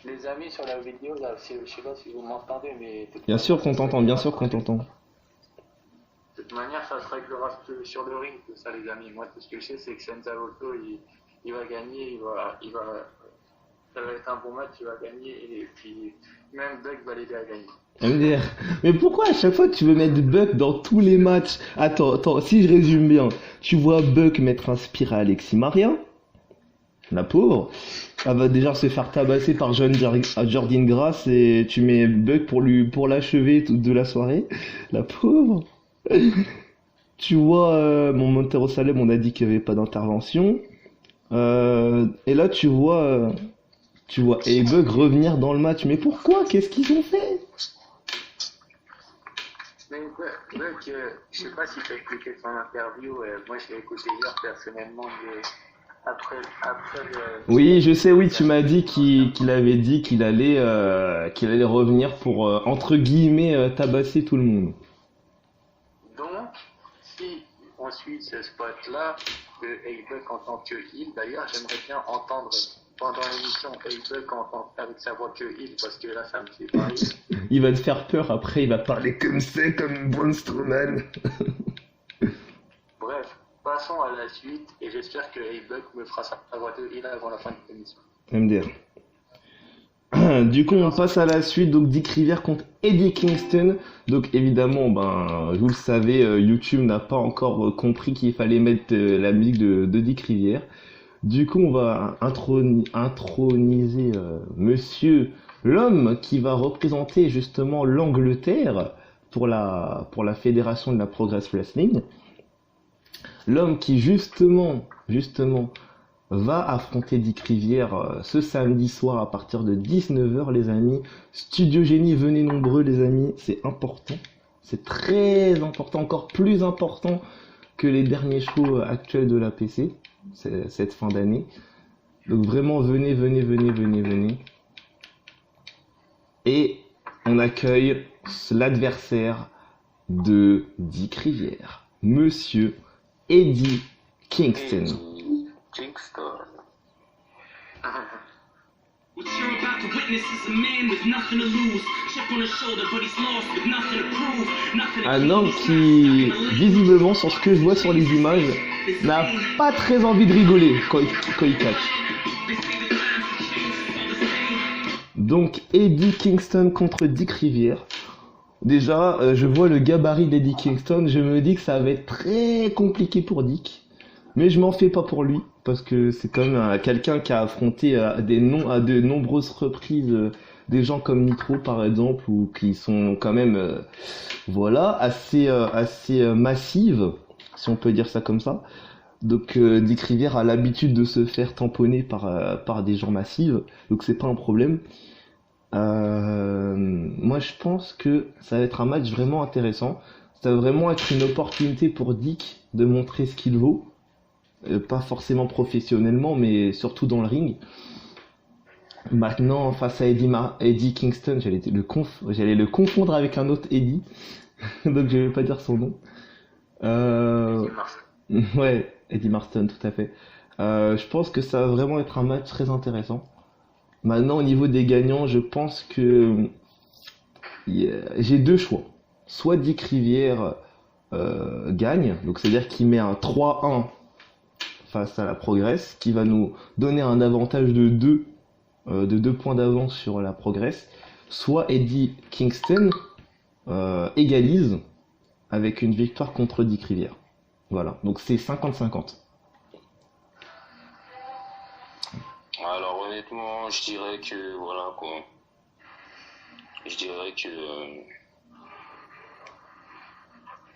Les amis sur la vidéo, là, je sais pas si vous m'entendez, mais... Bien sûr qu'on t'entend, bien sûr qu'on t'entend. De toute manière, ça se réglera sur le ring, tout ça, les amis. Moi, tout ce que je sais, c'est que Senza Volto, il va gagner, ça va être un bon match, il va gagner, et puis même Buck va l'aider à gagner. MDR. Mais pourquoi à chaque fois tu veux mettre Buck dans tous les matchs? Attends, si je résume bien, tu vois Buck mettre un spear à Alexis Maria, la pauvre, elle va déjà se faire tabasser par Jordan Grace et tu mets Buck pour l'achever de la soirée, la pauvre. Tu vois, mon Montero Salem, on a dit qu'il n'y avait pas d'intervention. Et là, tu vois A-Bug revenir dans le match. Mais pourquoi? Qu'est-ce qu'ils ont fait? Mais Buck, je sais pas si tu as écouté son interview. Moi, je l'ai écouté hier personnellement. Après Oui, je sais, oui, tu m'as dit qu'il avait dit qu'il allait revenir pour, entre guillemets, tabasser tout le monde. Donc, si on suit ce spot-là de A-Bug en tant que heel, d'ailleurs, j'aimerais bien entendre pendant l'émission A-Bug avec sa voix que heel, parce que là, ça me fait pas rire. Il va te faire peur, après il va parler comme ça, comme Braun Strowman. Bref, passons à la suite, et j'espère que A-Bug me fera sa voix de heel avant la fin de l'émission. MDR. Du coup, on passe à la suite. Donc, Dick Rivière contre Eddie Kingston. Donc, évidemment, ben, vous le savez, YouTube n'a pas encore compris qu'il fallait mettre la musique de Dick Rivière. Du coup, on va introniser Monsieur l'homme qui va représenter justement l'Angleterre pour la fédération de la Progress Wrestling. L'homme qui justement va affronter Dick Rivière ce samedi soir à partir de 19h, les amis. Studio Génie, venez nombreux, les amis, c'est important. C'est très important, encore plus important que les derniers shows actuels de l'APC, cette fin d'année. Donc vraiment, venez. Et on accueille l'adversaire de Dick Rivière, Monsieur Eddie Kingston. Eddie Kingston. What you're about to witness is a man with nothing to lose. Chip on his shoulder, but he's lost with nothing to prove. Nothing to Un homme qui, visiblement, sur ce que je vois sur les images, n'a pas très envie de rigoler quand il catch. Donc, Eddie Kingston contre Dick Rivière. Déjà, je vois le gabarit d'Eddie Kingston, je me dis que ça va être très compliqué pour Dick. Mais je m'en fais pas pour lui, parce que c'est quand même quelqu'un qui a affronté à de nombreuses reprises des gens comme Nitro par exemple, ou qui sont quand même voilà, assez massives, si on peut dire ça comme ça. Donc Dick Rivière a l'habitude de se faire tamponner par des gens massifs, donc c'est pas un problème. Moi je pense que ça va être un match vraiment intéressant. Ça va vraiment être une opportunité pour Dick de montrer ce qu'il vaut. Pas forcément professionnellement, mais surtout dans le ring. Maintenant, face à Eddie Kingston, j'allais le confondre avec un autre Eddie, donc je vais pas dire son nom. Ouais, Eddie Marston, tout à fait. Je pense que ça va vraiment être un match très intéressant. Maintenant, au niveau des gagnants, je pense que j'ai deux choix. Soit Dick Rivière gagne, donc c'est-à-dire qu'il met un 3-1 face à la Progress, qui va nous donner un avantage de 2 points d'avance sur la Progress. Soit Eddie Kingston égalise avec une victoire contre Dick Rivière. Voilà, donc c'est 50-50. Alors honnêtement, je dirais que voilà quoi. Je dirais que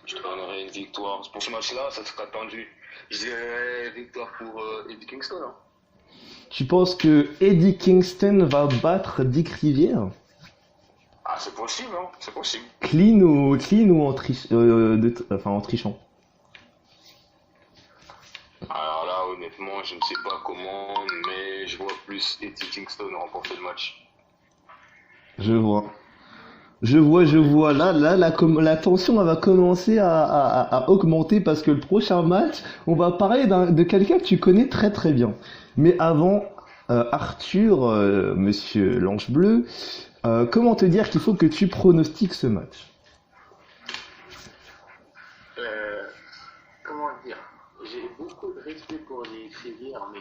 je donnerais une victoire. Pour ce match-là, ça sera tendu. Je dirais victoire pour Eddie Kingston. Hein. Tu penses que Eddie Kingston va battre Dick Rivière? Ah, c'est possible, hein, c'est possible. Clean ou en en trichant? Alors là, honnêtement, je ne sais pas comment, mais je vois plus Eddie Kingston remporter le match. Je vois. Là, la tension elle va commencer à augmenter parce que le prochain match, on va parler de quelqu'un que tu connais très très bien. Mais avant, Arthur, monsieur l'Ange Bleu, comment te dire qu'il faut que tu pronostiques ce match? Comment dire? J'ai beaucoup de respect pour les Rivières, mais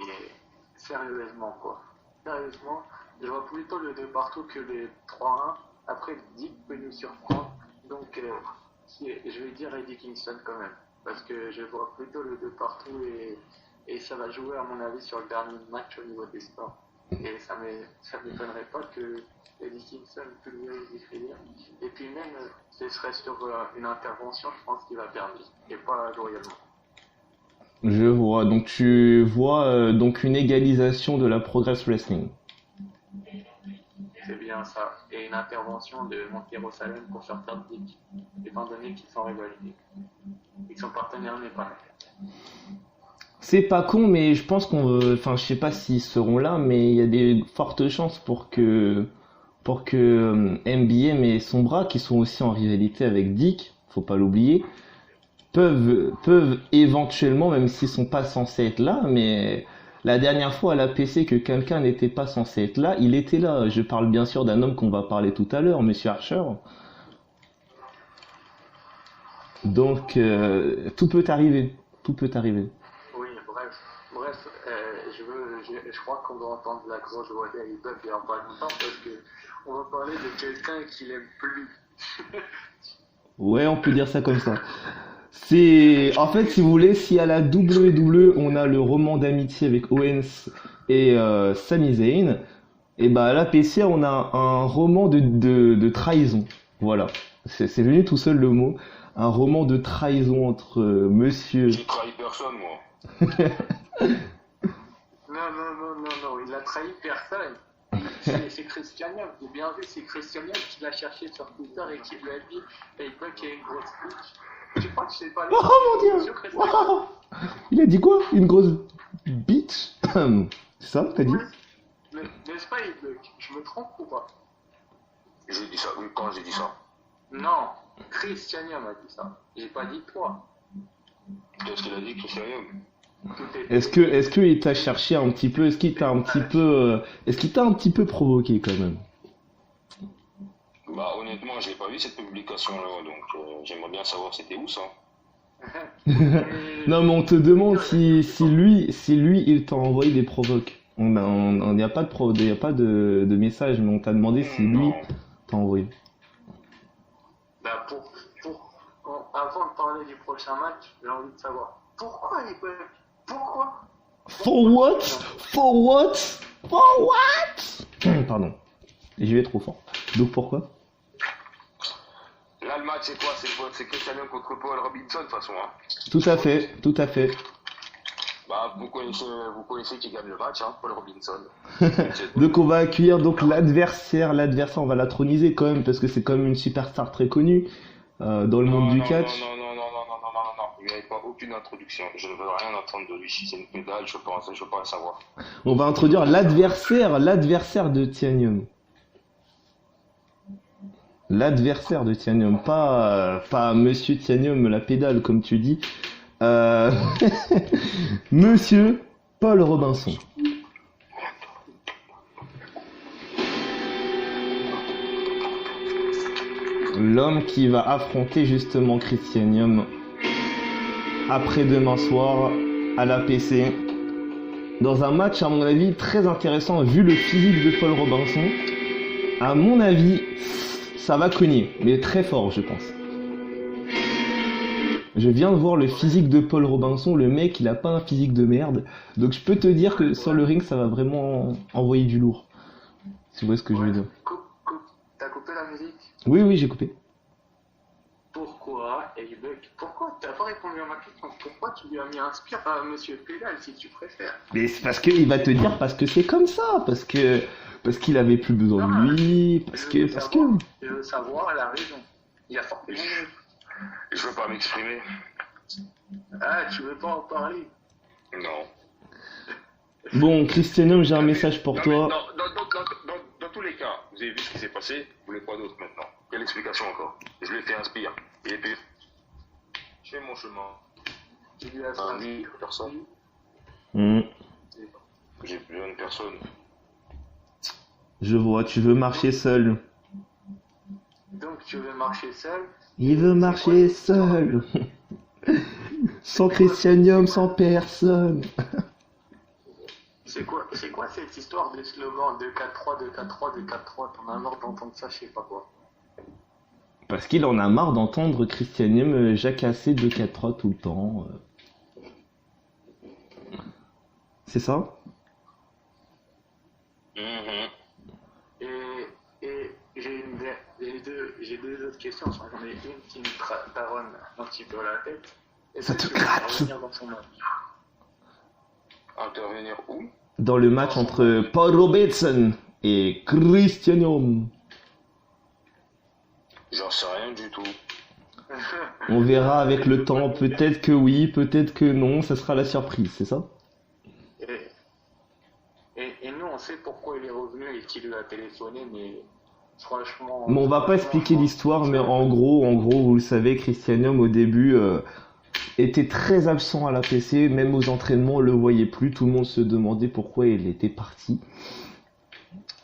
sérieusement quoi. Sérieusement, je vois plutôt le 2 partout que les 3-1. Après, Dick peut nous surprendre. Donc, je vais dire Eddie Kingston quand même. Parce que je vois plutôt le 2 partout et ça va jouer, à mon avis, sur le dernier match au niveau des scores. Et ça ne m'étonnerait pas que Eddie Kingston peut mieux Dick Rivière. Et puis même, ce serait sur une intervention, je pense qu'il va perdre. Et pas loyalement. Je vois. Donc tu vois donc une égalisation de la Progress Wrestling. C'est bien ça. Et une intervention de Montero Salem pour faire perdre Dick, étant donné qu'ils sont rivalisés. Et que son partenaire n'est pas là. C'est pas con, mais je pense je sais pas s'ils seront là, mais il y a des fortes chances pour que MBM et Sombra, qui sont aussi en rivalité avec Dick, faut pas l'oublier, peuvent éventuellement, même s'ils sont pas censés être là, mais la dernière fois à la PC que quelqu'un n'était pas censé être là, il était là. Je parle bien sûr d'un homme qu'on va parler tout à l'heure, Monsieur Archer. Donc tout peut arriver. Oui, bref, je crois qu'on va entendre la grosse voix d'Aibuck il y a pas longtemps parce que on va parler de quelqu'un qu'il aime plus. Ouais, on peut dire ça comme ça. C'est, en fait, si vous voulez, si à la WWE on a le roman d'amitié avec Owens et Sami Zayn, et bah à la PC on a un roman de trahison. Voilà, c'est venu tout seul le mot. Un roman de trahison entre monsieur. J'ai trahi personne, moi. Non, il a trahi personne. C'est Christianium, j'ai bien vu, c'est Christianium qui l'a cherché sur Twitter et qui lui a dit Aibuck est une grosse bitch. Tu crois que je sais pas les Oh mon dieu! Wow. Il a dit quoi? Une grosse bitch? C'est ça que t'as dit? N'est-ce pas Aibuck? Je me trompe ou pas? J'ai dit ça, oui, quand j'ai dit ça. Non, Christianium a dit ça. J'ai pas dit toi. Qu'est-ce qu'il a dit, Christianium? Est-ce que il t'a cherché un petit peu? Est-ce qu'il t'a un petit peu provoqué quand même? Bah honnêtement, j'ai pas vu cette publication-là, donc j'aimerais bien savoir c'était où ça. Non mais on te demande si lui il t'a envoyé des provoques. On n'y a pas de message, mais on t'a demandé si lui Non. t'a envoyé. Bah avant de parler du prochain match, j'ai envie de savoir pourquoi Aibuck? Pourquoi? For what? For what? For what? Pardon. J'y vais trop fort. Donc pourquoi? Là, le match, c'est quoi? C'est Christianium contre Paul Robinson, de toute façon. Hein. Tout à fait, tout à fait. Bah, vous connaissez qui gagne le match, hein, Paul Robinson. Donc on va accueillir donc l'adversaire, on va l'atroniser quand même parce que c'est quand même une superstar très connue dans le monde du catch. Non. Il n'y avait pas aucune introduction. Je ne veux rien entendre de lui. Si c'est une pédale, je veux pas le savoir. On va introduire l'adversaire de Tianium. L'adversaire de Tianium, pas Monsieur Tianium la pédale comme tu dis. Monsieur Paul Robinson. L'homme qui va affronter justement Christianium après-demain soir à la PC. Dans un match, à mon avis, très intéressant, vu le physique de Paul Robinson. À mon avis, ça va cogner, mais très fort, je pense. Je viens de voir le physique de Paul Robinson, le mec, il a pas un physique de merde. Donc je peux te dire que sur le ring, ça va vraiment envoyer du lourd. Si vous voyez ce que je veux dire. Coupe. T'as coupé la musique? Oui, j'ai coupé. Pourquoi Aibuck? Pourquoi t'as pas répondu à ma question? Pourquoi tu lui as mis un spire à Monsieur Pédale si tu préfères? Mais c'est parce qu'il va te dire parce que c'est comme ça, parce qu'il avait plus besoin de lui, parce que. Je veux savoir la raison. Il a forcément. Je veux pas m'exprimer. Ah, tu veux pas en parler? Non. Bon, Christianum, j'ai un message pour toi. Dans tous les cas, vous avez vu ce qui s'est passé, vous voulez quoi d'autre maintenant? Quelle explication encore? Je lui ai fait un spire. Et puis, je fais mon chemin. Tu lui as fait un Lui, personne. J'ai besoin de personne. Je vois, tu veux marcher seul. Donc tu veux marcher seul? Il veut marcher seul. Sans Christianium, sans personne. C'est quoi cette histoire de slogan 2-4-3, 2-4-3, 2-4-3? T'en as marre d'entendre ça, je sais pas quoi. Parce qu'il en a marre d'entendre Christianium jacasser 2-4-3 tout le temps. C'est ça? Et j'ai deux autres questions. J'en ai une qui me taronne un petit peu la tête. Ça te gratte. Revenir dans son match. Intervenir où? Dans le match entre Paul Robinson et Christianium. J'en sais rien du tout. On verra avec le temps, peut-être que oui, peut-être que non, ça sera la surprise, c'est ça? Et nous, on sait pourquoi il est revenu et qui lui a téléphoné, mais franchement... Mais on va pas expliquer l'histoire, mais en gros, vous le savez, Christianium au début était très absent à la PC, même aux entraînements, on le voyait plus, tout le monde se demandait pourquoi il était parti.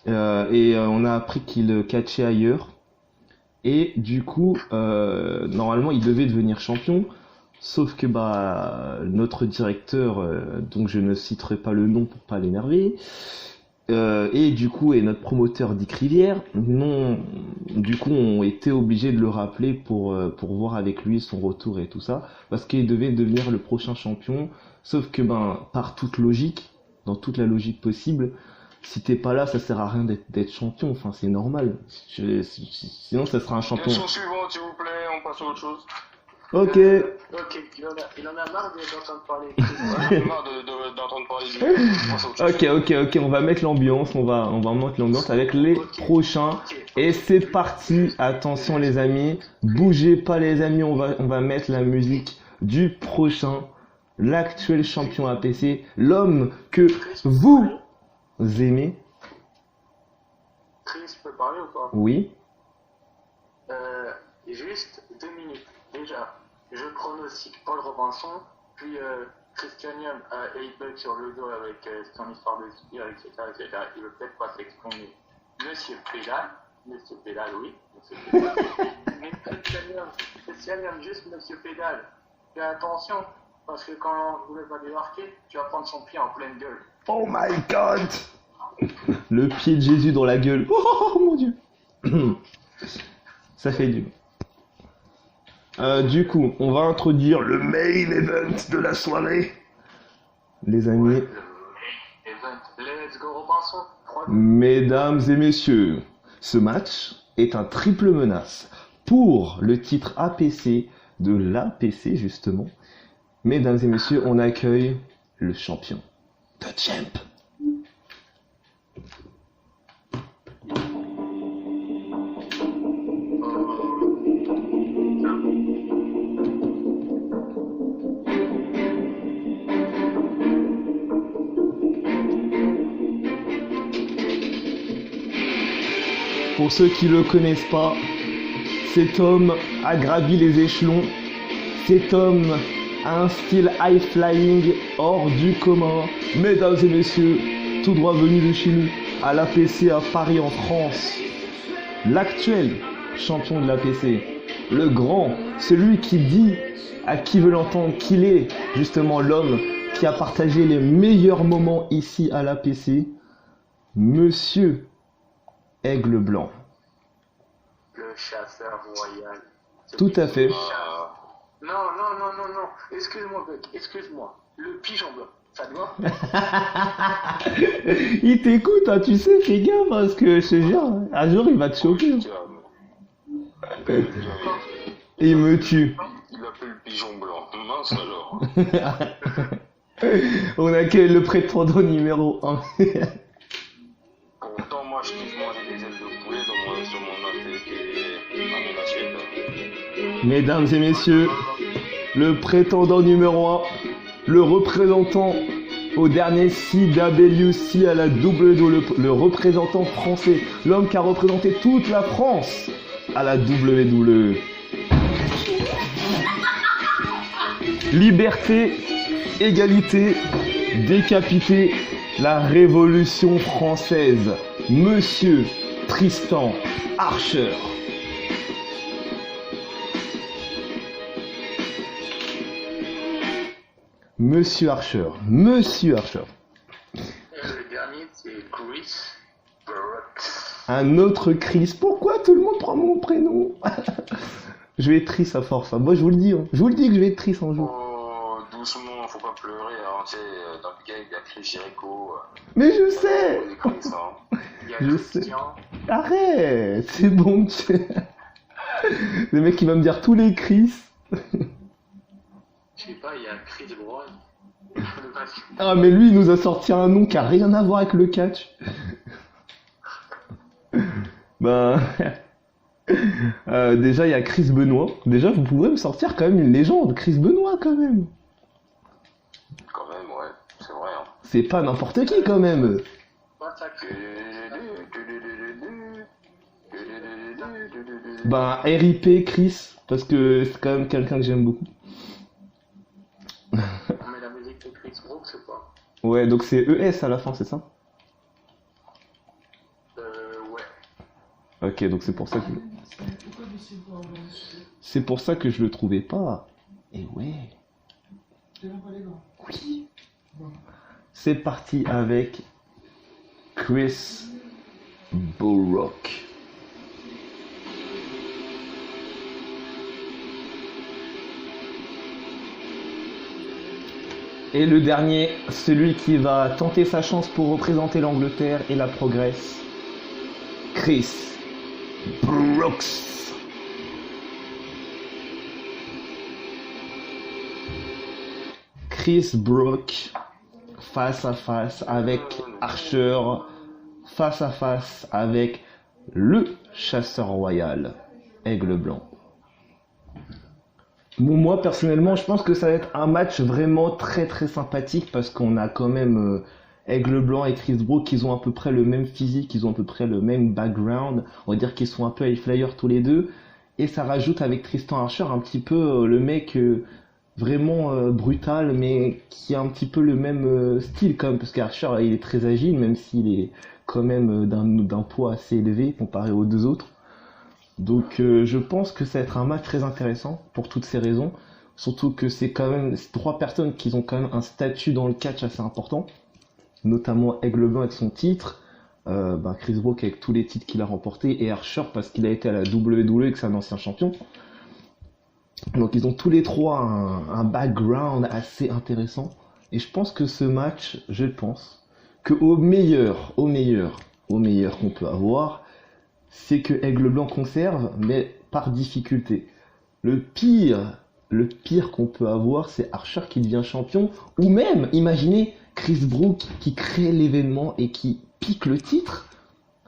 On a appris qu'il catchait ailleurs. Et du coup, normalement, il devait devenir champion. Sauf que bah notre directeur, donc je ne citerai pas le nom pour pas l'énerver, et du coup et notre promoteur Dick Rivière, non, du coup ont été obligés de le rappeler pour voir avec lui son retour et tout ça, parce qu'il devait devenir le prochain champion. Sauf que ben par toute logique, dans toute la logique possible, si t'es pas là, ça sert à rien d'être champion. Enfin c'est normal. Sinon ça sera un champion. Question suivante, s'il vous plaît, on passe à autre chose. Ok. Ok, il en a marre d'entendre parler. Ouais, marre d'entendre parler de lui. On passe à autre chose. Ok, on va mettre l'ambiance, on va mettre l'ambiance avec les prochains. Et c'est parti, attention les amis, bougez pas les amis, on va mettre la musique du prochain, l'actuel champion APC, l'homme que vous aimez. Chris peut parler ou pas? Oui. Juste 2 minutes. Déjà, je pronostique Paul Robinson, puis Christianium a 8 bugs sur le dos avec son histoire de spire, etc., etc. Il veut peut-être pas s'exprimer. Monsieur Pédale, oui. Monsieur Pédale. Mais Christianium, juste Monsieur Pédale. Fais attention, parce que quand vous ne va débarquer, tu vas prendre son pied en pleine gueule. Oh my god. Le pied de Jésus dans la gueule. Oh mon dieu. Ça fait du bien. Du coup, on va introduire le main event de la soirée. Les amis, Let's go Robinson. mesdames et messieurs, ce match est un triple menace pour le titre APC de l'APC justement. Mesdames et messieurs, on accueille le champion, The Champ. Pour ceux qui le connaissent pas, cet homme a gravi les échelons. Cet homme a un style high flying hors du commun. Mesdames et messieurs, tout droit venu de chez nous, à l'APC à Paris en France. L'actuel champion de l'APC, le grand, celui qui dit à qui veut l'entendre qu'il est justement l'homme qui a partagé les meilleurs moments ici à l'APC, Monsieur Aigle Blanc. Le chasseur royal. Tout à fait. Non. Excuse-moi, Buck. Excuse-moi. Le pigeon blanc. Ça te va? Il t'écoute, hein, tu sais, fais gaffe, parce que je te jure, un jour il va te choquer. Et il me tue. Il appelle le pigeon blanc. Mince alors. On accueille le prétendant numéro 1. Pourtant, moi, je kiffe manger des ailes de poulet sur mon assiette et à mon assiette. Mesdames et messieurs, le prétendant numéro 1, le représentant au dernier CWC à la WWE, le représentant français, l'homme qui a représenté toute la France à la WWE. Liberté, égalité, décapité, la Révolution française. Monsieur Tristan Archer. Monsieur Archer. Monsieur Archer. Le dernier, c'est Chris Brooks. Un autre Chris. Pourquoi tout le monde prend mon prénom? Je vais être triste à force. Hein. Moi, je vous le dis. Hein. Je vous le dis que je vais être triste un jour. Oh, doucement, faut pas pleurer. Hein. Tu sais, dans le game, il y a Chris Jericho. Mais je sais. Il y a Chris, hein. Il y a Je Christian. Arrête. C'est bon. Le mec qui va me dire tous les Chris. Je sais pas, il y a Chris Brown. Ah, mais lui, il nous a sorti un nom qui a rien à voir avec le catch. Ben. Déjà, il y a Chris Benoit. Déjà, vous pouvez me sortir quand même une légende. Chris Benoit, quand même. Quand même, ouais. C'est vrai, hein. C'est pas n'importe qui, quand même. Pas ça que. Ben, RIP Chris. Parce que c'est quand même quelqu'un que j'aime beaucoup. On met la musique de Chris Brooks ou pas? Ouais, donc c'est ES à la fin, c'est ça? Ouais. Ok, donc c'est pour ça que... C'est pour ça que je le trouvais pas. Et ouais. Oui. C'est parti avec Chris Bullock. Et le dernier, celui qui va tenter sa chance pour représenter l'Angleterre et la progresse, Chris Brooks. Chris Brooks face à face avec Archer, face à face avec le chasseur royal, Aigle Blanc. Bon, moi personnellement, je pense que ça va être un match vraiment très très sympathique parce qu'on a quand même Aigle Blanc et Chris Brooks, ils ont à peu près le même physique, ils ont à peu près le même background. On va dire qu'ils sont un peu high flyers tous les deux. Et ça rajoute avec Tristan Archer un petit peu le mec vraiment brutal, mais qui a un petit peu le même style quand même, parce qu'Archer il est très agile, même s'il est quand même d'un poids assez élevé comparé aux deux autres. Donc je pense que ça va être un match très intéressant pour toutes ces raisons. Surtout que c'est quand même trois personnes qui ont quand même un statut dans le catch assez important. Notamment Aigle Blanc avec son titre, Chris Brooks avec tous les titres qu'il a remportés, et Archer parce qu'il a été à la WWE et que c'est un ancien champion. Donc ils ont tous les trois un background assez intéressant. Et je pense que ce match, je pense, que au meilleur qu'on peut avoir, c'est que Aigle Blanc conserve, mais par difficulté. Le pire qu'on peut avoir, c'est Archer qui devient champion, ou même, imaginez, Chris Brooks qui crée l'événement et qui pique le titre.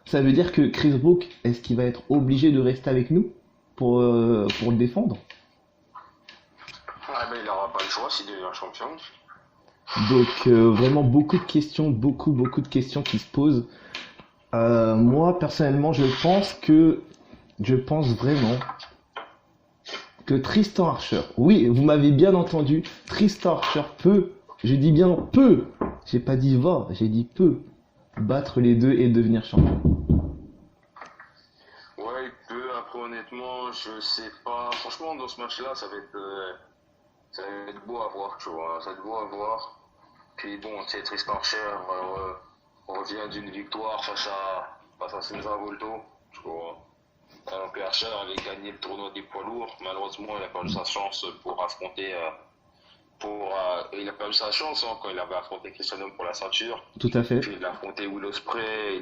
Ça veut dire que Chris Brooks, est-ce qu'il va être obligé de rester avec nous pour le défendre? Ah ben il n'aura pas le choix s'il devient champion. Donc vraiment beaucoup de questions qui se posent. Moi personnellement je pense vraiment que Tristan Archer, oui vous m'avez bien entendu, Tristan Archer peut, je dis bien peut, j'ai pas dit va, j'ai dit peut battre les deux et devenir champion. Ouais il peut, après honnêtement je sais pas, franchement dans ce match là ça va être beau à voir, tu vois, ça va être beau à voir. Puis bon, tu sais, Tristan Archer revient d'une victoire face à Senza Volto, tu vois. Alors que Archer avait gagné le tournoi des poids lourds, malheureusement il a perdu sa chance pour affronter, il a perdu sa chance quand il avait affronté Christian Home pour la ceinture. Tout à fait. Puis il a affronté Will Ospreay,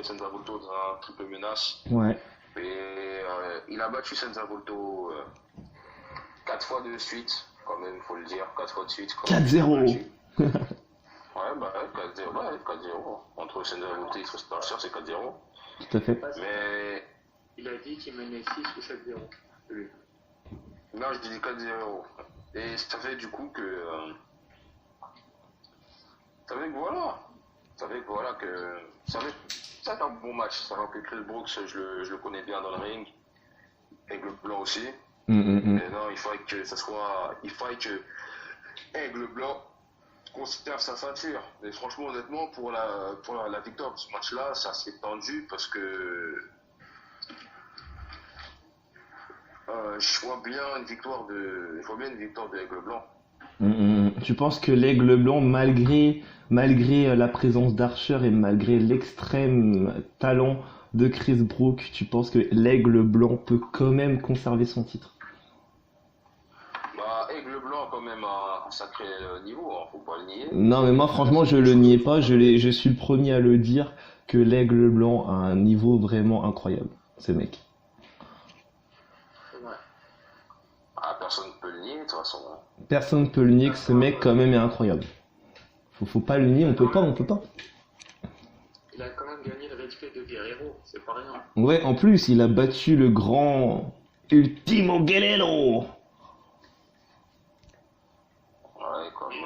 Senza Volto dans un triple menace. Ouais. Et il a battu Senza Volto 4 fois de suite, quand même, faut le dire, 4 fois de suite. 4-0. Ouais, 4-0, ouais, 4-0. Entre Senza Volto et Tristan Archer, c'est 4-0. Tout à fait. Mais Il a dit qu'il menait 6 ou 7-0. Lui. non, je dis 4-0. Et ça fait du coup que. Ça fait que voilà que. Ça va être un bon match. Ça va que Chris Brooks, je le connais bien dans le ring. Aigle Blanc aussi. Mais non, il faudrait que Aigle Blanc conserve sa ceinture. Mais franchement, honnêtement, pour la victoire de ce match-là, ça s'est tendu parce que je vois bien une victoire de Aigle Blanc. Tu penses que l'Aigle Blanc, malgré la présence d'Archer et malgré l'extrême talent de Chris Brooks, tu penses que l'Aigle Blanc peut quand même conserver son titre? Aigle Blanc a quand même un sacré niveau, hein, faut pas le nier. Non, mais moi franchement je le niais pas, je suis le premier à le dire que l'Aigle Blanc a un niveau vraiment incroyable, ce mec. Ouais. Personne ne peut le nier de toute façon. Personne ne peut le nier que ce mec quand même est incroyable. Faut pas le nier, on peut pas. Il a quand même gagné le respect de Guerrero, c'est pas rien. Ouais, en plus il a battu le grand Ultimo Guerrero. Ouais, quand même.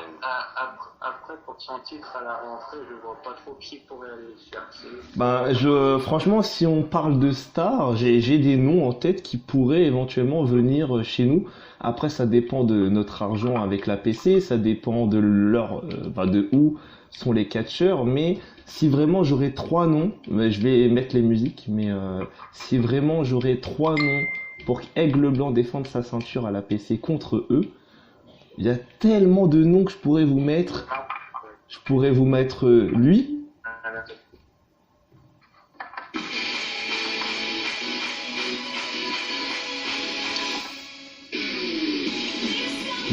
Après, pour son titre à la rentrée, je vois pas trop qui pourrait aller le chercher. Franchement, si on parle de stars, j'ai des noms en tête qui pourraient éventuellement venir chez nous. Après, ça dépend de notre argent avec la PC, ça dépend de de où sont les catcheurs. Mais si vraiment j'aurais 3 noms, je vais mettre les musiques, mais si vraiment j'aurais 3 noms pour qu'Aigle Blanc défende sa ceinture à l'APC contre eux. Il y a tellement de noms que je pourrais vous mettre. Je pourrais vous mettre lui.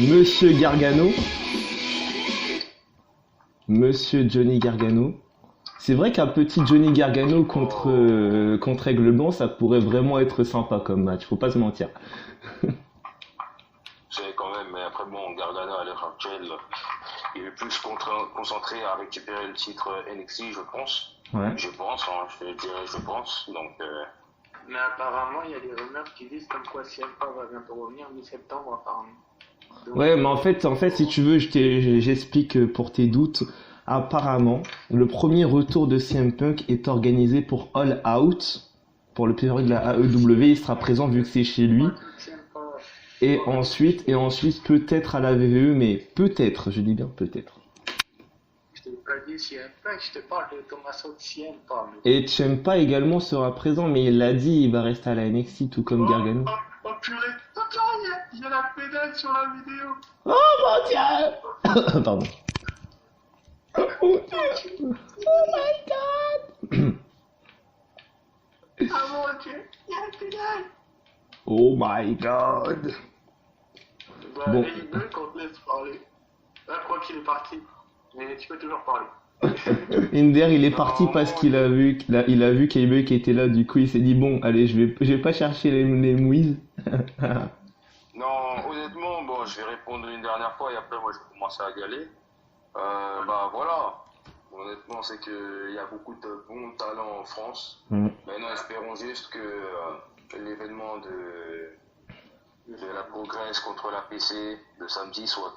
Monsieur Gargano. Monsieur Johnny Gargano. C'est vrai qu'un petit Johnny Gargano contre Aigle Blanc, ça pourrait vraiment être sympa comme match, faut pas se mentir. C'est quand même, mais après bon, Gargano à l'heure actuelle, il est plus concentré à récupérer le titre NXT, je pense. Ouais. Je pense, hein, je pense. Donc, Mais apparemment, il y a des rumeurs qui disent comme quoi CM Punk va bientôt revenir mi-septembre, apparemment. Donc, Ouais, mais en fait, si tu veux, j'explique pour tes doutes. Apparemment, le premier retour de CM Punk est organisé pour All Out, pour le pay-per-view de la AEW. Il sera présent vu que c'est chez lui. CM Punk, Et ensuite, peut-être à la VVE, mais peut-être, je dis bien peut-être. je t'ai pas dit CM Punk, je te parle de Tommaso Ciampa. Et Ciampa également sera présent, mais il l'a dit, il va rester à la NXT, tout comme Gargano. Oh purée, il y a la pédale sur la vidéo. Oh mon dieu! Pardon. Oh my god! Ah mon dieu, il y a la pédale. Oh my god! Bah, Bon. il veut qu'on te laisse parler. Là, je crois qu'il est parti. Mais tu peux toujours parler. Inder, il est parti parce qu'il a vu, il a vu Kaybe qui était là, du coup il s'est dit bon, allez, je vais pas chercher les mouilles. non, honnêtement, bon, je vais répondre une dernière fois et après, moi, je vais commencer à galer. Bah voilà, honnêtement, c'est qu'il y a beaucoup de bons talents en France. Maintenant, espérons juste que l'événement de la Progress contre la PC de samedi soit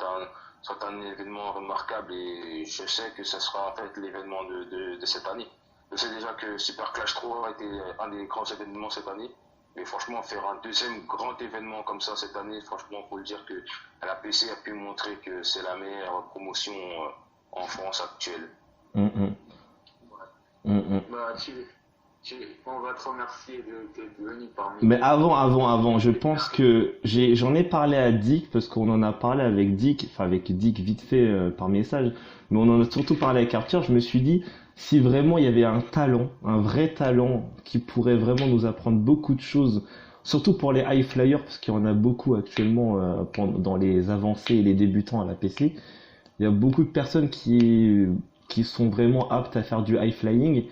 un événement remarquable et je sais que ce sera en fait l'événement de cette année. Je sais déjà que Super Clash 3 a été un des grands événements cette année, mais franchement faire un deuxième grand événement comme ça cette année, franchement faut le dire que la PC a pu montrer que c'est la meilleure promotion en France actuelle. Bah, on va te remercier d'être venu parmi Mais nous. avant, je pense que j'en ai parlé à Dick parce qu'on en a parlé avec Dick, enfin avec Dick vite fait par message, mais on en a surtout parlé avec Arthur. Je me suis dit si vraiment il y avait un talent, un vrai talent qui pourrait vraiment nous apprendre beaucoup de choses, surtout pour les high flyers parce qu'il y en a beaucoup actuellement dans les avancés et les débutants à la PC. Il y a beaucoup de personnes qui sont vraiment aptes à faire du high flying.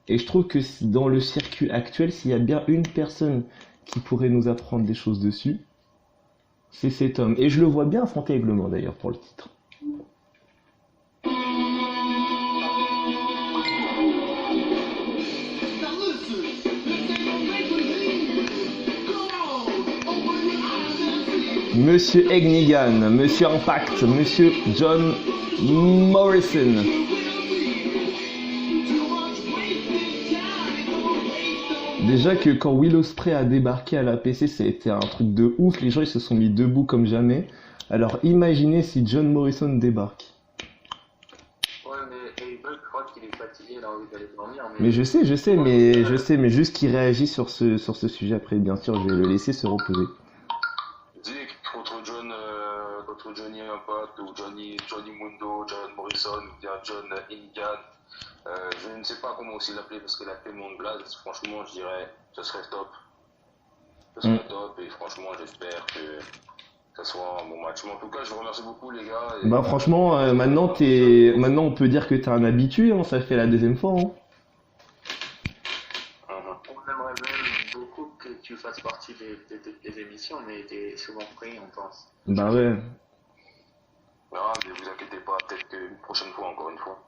Et je trouve que dans le circuit actuel, s'il y a bien une personne qui pourrait nous apprendre des choses dessus, c'est cet homme. Et je le vois bien affronter Aigle Blanc d'ailleurs pour le titre. Monsieur Egnigan, Monsieur Impact, Monsieur John Morrison. Déjà que quand Will Ospreay a débarqué à la PC, ça a été un truc de ouf. Les gens ils se sont mis debout comme jamais. Alors imaginez si John Morrison débarque. Ouais, mais Abel, je crois qu'il est fatigué, il a envie d'aller dormir. Mais je sais, mais juste qu'il réagit sur ce sujet après. Bien sûr, je vais le laisser se reposer. Dick contre Johnny Impact ou Johnny Mundo, John Morrison ou bien John Inigan. Je ne sais pas comment aussi l'appeler parce que la tellement de blagues, franchement, je dirais, ce serait top. Ce serait top et franchement, j'espère que ça soit un bon match. Mais en tout cas, je vous remercie beaucoup, les gars. Et... Bah, franchement, maintenant, on peut dire que t'es un habitué, hein, ça fait la deuxième fois. Hein. On aimerait même beaucoup que tu fasses partie des émissions, mais t'es souvent pris, on pense. Bah ouais. Ah, mais vous inquiétez pas, peut-être qu'une prochaine fois, encore une fois.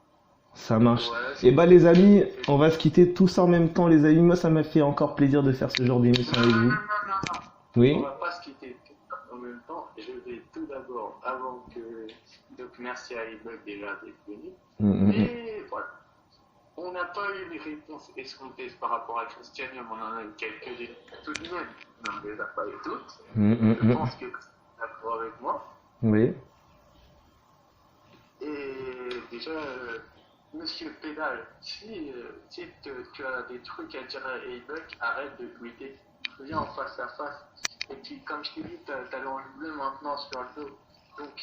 Ça marche. Ouais, Et bah les amis, on va se quitter tous en même temps les amis. Moi ça m'a fait encore plaisir de faire ce genre d'émission avec vous. Non. Oui. On va pas se quitter tout en même temps. Je vais tout d'abord, avant que... Donc merci à Abel déjà d'être venu. Mais voilà. On n'a pas eu les réponses escomptées par rapport à Christianium. On en a eu quelques-unes tout de même. Mais on ne les a pas eu toutes. Je pense que tu es d'accord avec moi. Oui. Et déjà... Monsieur Pédale, si tu as des trucs à dire à Abel, arrête de tweeter. viens en face à face. Et puis, comme je t'ai dit, t'as l'angle bleu maintenant sur le dos. Donc,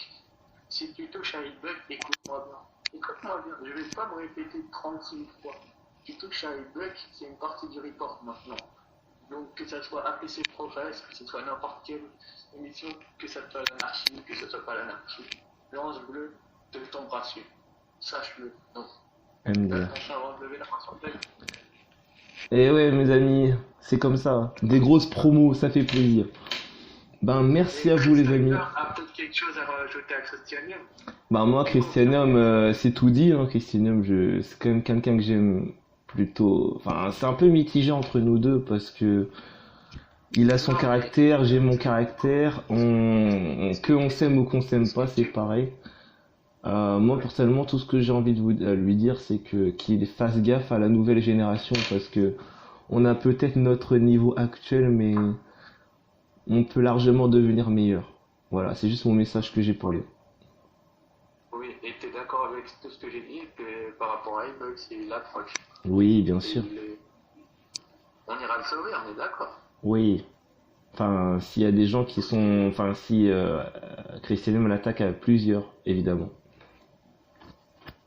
si tu touches à Hitbuck, écoute-moi bien. Écoute-moi bien, je vais pas me répéter 36 fois. Tu touches à Hitbuck, c'est une partie du report maintenant. Donc, que ça soit APC Profess, que ce soit n'importe quelle émission, que ça soit l'anarchie, que ce soit pas l'anarchie, l'ange bleu te tombera dessus. Sache-le. Donc, MDR. avant de lever la main sur le tel. Et ouais, mes amis, c'est comme ça. Des grosses promos, ça fait plaisir. Ben, merci à vous, les amis. A peut-être quelque chose à rajouter à Christianium. Ben, moi, Christianium, c'est tout dit. Hein. Christianium, c'est quand même quelqu'un que j'aime plutôt. Enfin, c'est un peu mitigé entre nous deux parce que il a son caractère, j'ai mon caractère. Que on s'aime ou qu'on s'aime pas, c'est pareil. Moi, personnellement, tout ce que j'ai envie de lui dire, c'est qu'il fasse gaffe à la nouvelle génération parce que on a peut-être notre niveau actuel, mais on peut largement devenir meilleur. Voilà, c'est juste mon message que j'ai pour lui. Oui, et t'es d'accord avec tout ce que j'ai dit que par rapport à Hitbuck, c'est l'approche. Oui, bien sûr. On ira le sauver, on est d'accord. Oui. Enfin, s'il y a des gens qui sont... Enfin, si Christianium l'attaque à plusieurs, évidemment.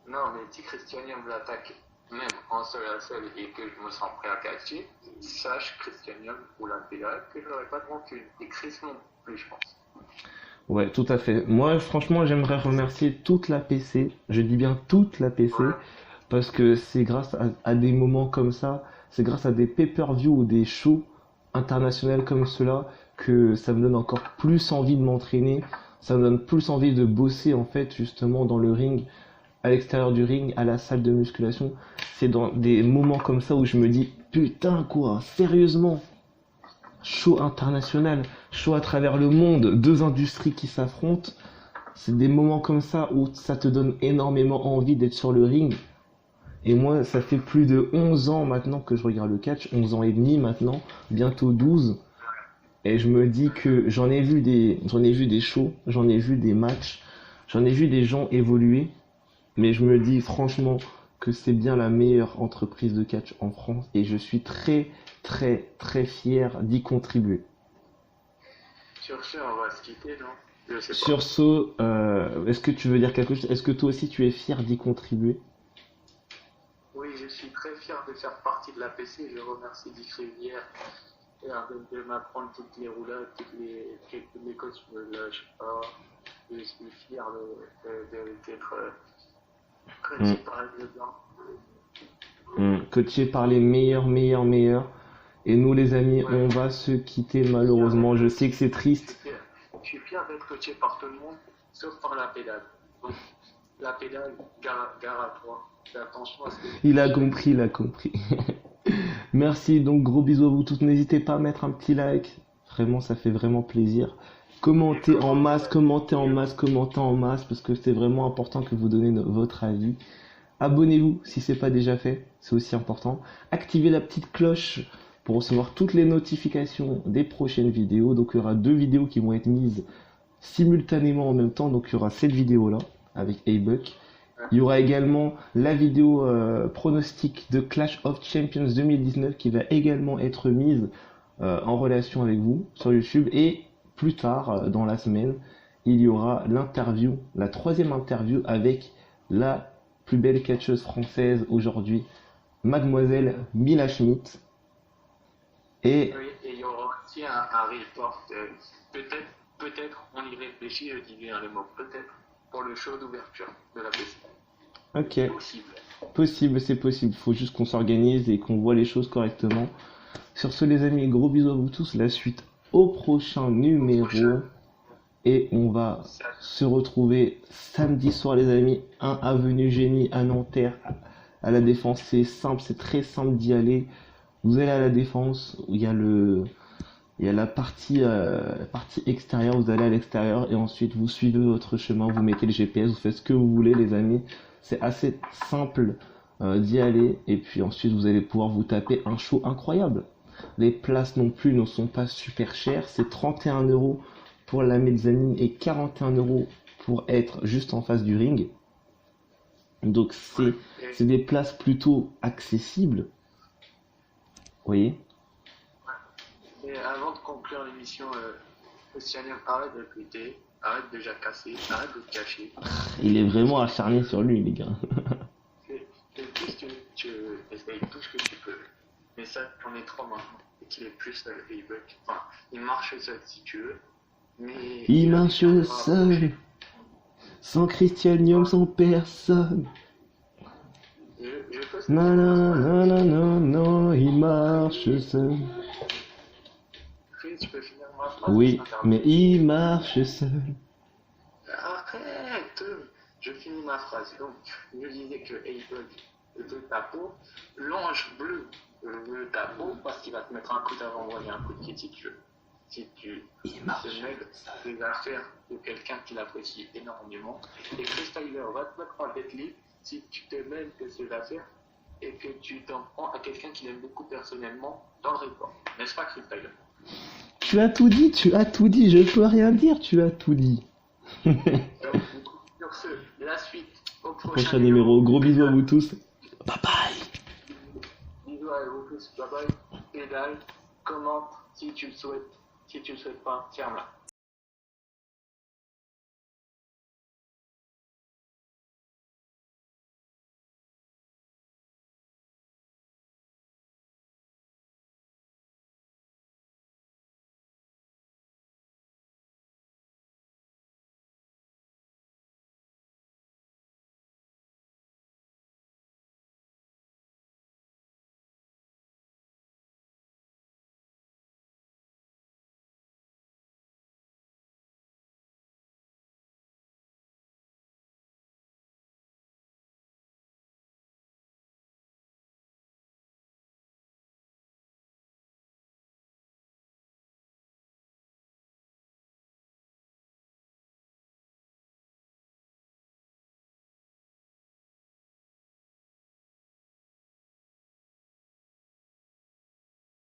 Non, mais si Christianium l'attaque même en seul à seul et que je me sens prêt à catcher, sache Christianium ou la pédale que je n'aurai pas de rancune. Et Chris non plus, je pense. Ouais, tout à fait. Moi, franchement, j'aimerais remercier toute la PC. Je dis bien toute la PC. Ouais. Parce que c'est grâce à des moments comme ça, c'est grâce à des pay-per-view ou des shows internationaux comme cela que ça me donne encore plus envie de m'entraîner. Ça me donne plus envie de bosser, en fait, justement, dans le ring, à l'extérieur du ring, à la salle de musculation. C'est dans des moments comme ça où je me dis, putain, quoi, sérieusement, show international, show à travers le monde, deux industries qui s'affrontent. C'est des moments comme ça où ça te donne énormément envie d'être sur le ring. Et moi, ça fait plus de 11 ans maintenant que je regarde le catch, 11 ans et demi maintenant, bientôt 12. Et je me dis que j'en ai vu des shows, j'en ai vu des matchs, j'en ai vu des gens évoluer. Mais je me dis franchement que c'est bien la meilleure entreprise de catch en France et je suis très très très fier d'y contribuer. Sur ce, on va se quitter, non? Je sais pas. Sur ce, est-ce que tu veux dire quelque chose? Est-ce que toi aussi tu es fier d'y contribuer? Oui, je suis très fier de faire partie de l'APC. Je remercie Dick Rivière de m'apprendre toutes les roulades, toutes les coachs. Je sais pas. Je suis fier d'être coaché par les blancs. Coaché par les meilleurs. Et nous les amis, Ouais. on va se quitter malheureusement. Je sais que c'est triste. Je suis fier d'être coaché par tout le monde, sauf par la pédale. Donc, la pédale, gare à toi. Fais attention à ce que Il a compris. Merci, donc gros bisous à vous tous. N'hésitez pas à mettre un petit like. Vraiment, ça fait vraiment plaisir. Commentez en masse, parce que c'est vraiment important que vous donnez votre avis. Abonnez-vous si c'est pas déjà fait, c'est aussi important. Activez la petite cloche pour recevoir toutes les notifications des prochaines vidéos. Donc il y aura 2 vidéos qui vont être mises simultanément en même temps. Donc il y aura cette vidéo-là avec Hitbuck. Il y aura également la vidéo pronostic de Clash of Champions 2019 qui va également être mise en relation avec vous sur YouTube. Et plus tard dans la semaine, il y aura l'interview, la 3e interview avec la plus belle catcheuse française aujourd'hui, Mademoiselle Mila Schmidt. Et oui, et il y aura aussi un report. Peut-être, on y réfléchit, je dis bien le mot peut-être, pour le show d'ouverture de la PC. ok, Possible. c'est possible. Il faut juste qu'on s'organise et qu'on voit les choses correctement. Sur ce, les amis, gros bisous à vous tous. La suite au prochain numéro. Et on va se retrouver samedi soir, les amis. 1 avenue Génie à Nanterre, à la Défense. C'est simple, c'est très simple d'y aller. Vous allez à la Défense, où il y a la partie extérieure. Vous allez à l'extérieur et ensuite vous suivez votre chemin. Vous mettez le GPS, vous faites ce que vous voulez, les amis. C'est assez simple d'y aller. Et puis ensuite, vous allez pouvoir vous taper un show incroyable. Les places non plus ne sont pas super chères. C'est 31 € pour la mezzanine et 41 € pour être juste en face du ring. Donc c'est des places plutôt accessibles. Vous voyez? Et avant de conclure l'émission, Christian, arrête de tweeter, arrête de jacasser, arrête de te cacher. Il est vraiment acharné sur lui, les gars. Fais tout ce que tu veux, essaye tout ce que tu peux. Mais ça, j'en ai trop maintenant. Et qu'il est plus seul, et il veut. Enfin, il marche seul si tu veux. Mais. Il marche seul, sans Christianium, sans personne. Je peux Non, non, non, non, non, non, il marche seul. Chris, tu peux finir ma phrase? Oui, mais il marche seul. Arrête! Je finis ma phrase. Donc, je disais que Eibug veut ta peau. L'ange bleu veut ta peau parce qu'il va te mettre un coup d'avant-bras et un coup de pied si tu veux. Si tu te mêles des affaires de quelqu'un qui l'apprécie énormément. Et Chris Tyler va te mettre en deadlift si tu te mêles de ces affaires et que tu t'en prends à quelqu'un qu'il aime beaucoup personnellement dans le report. N'est-ce pas, Chris Tyler? Tu as tout dit, je peux rien dire, tu as tout dit. Donc, du coup, sur ce, la suite au Prochain numéro, gros bisous à vous tous. Bye bye. Bisous à vous tous, bye bye. Pédale, commente si tu le souhaites. Si tu le souhaites pas, ferme-la.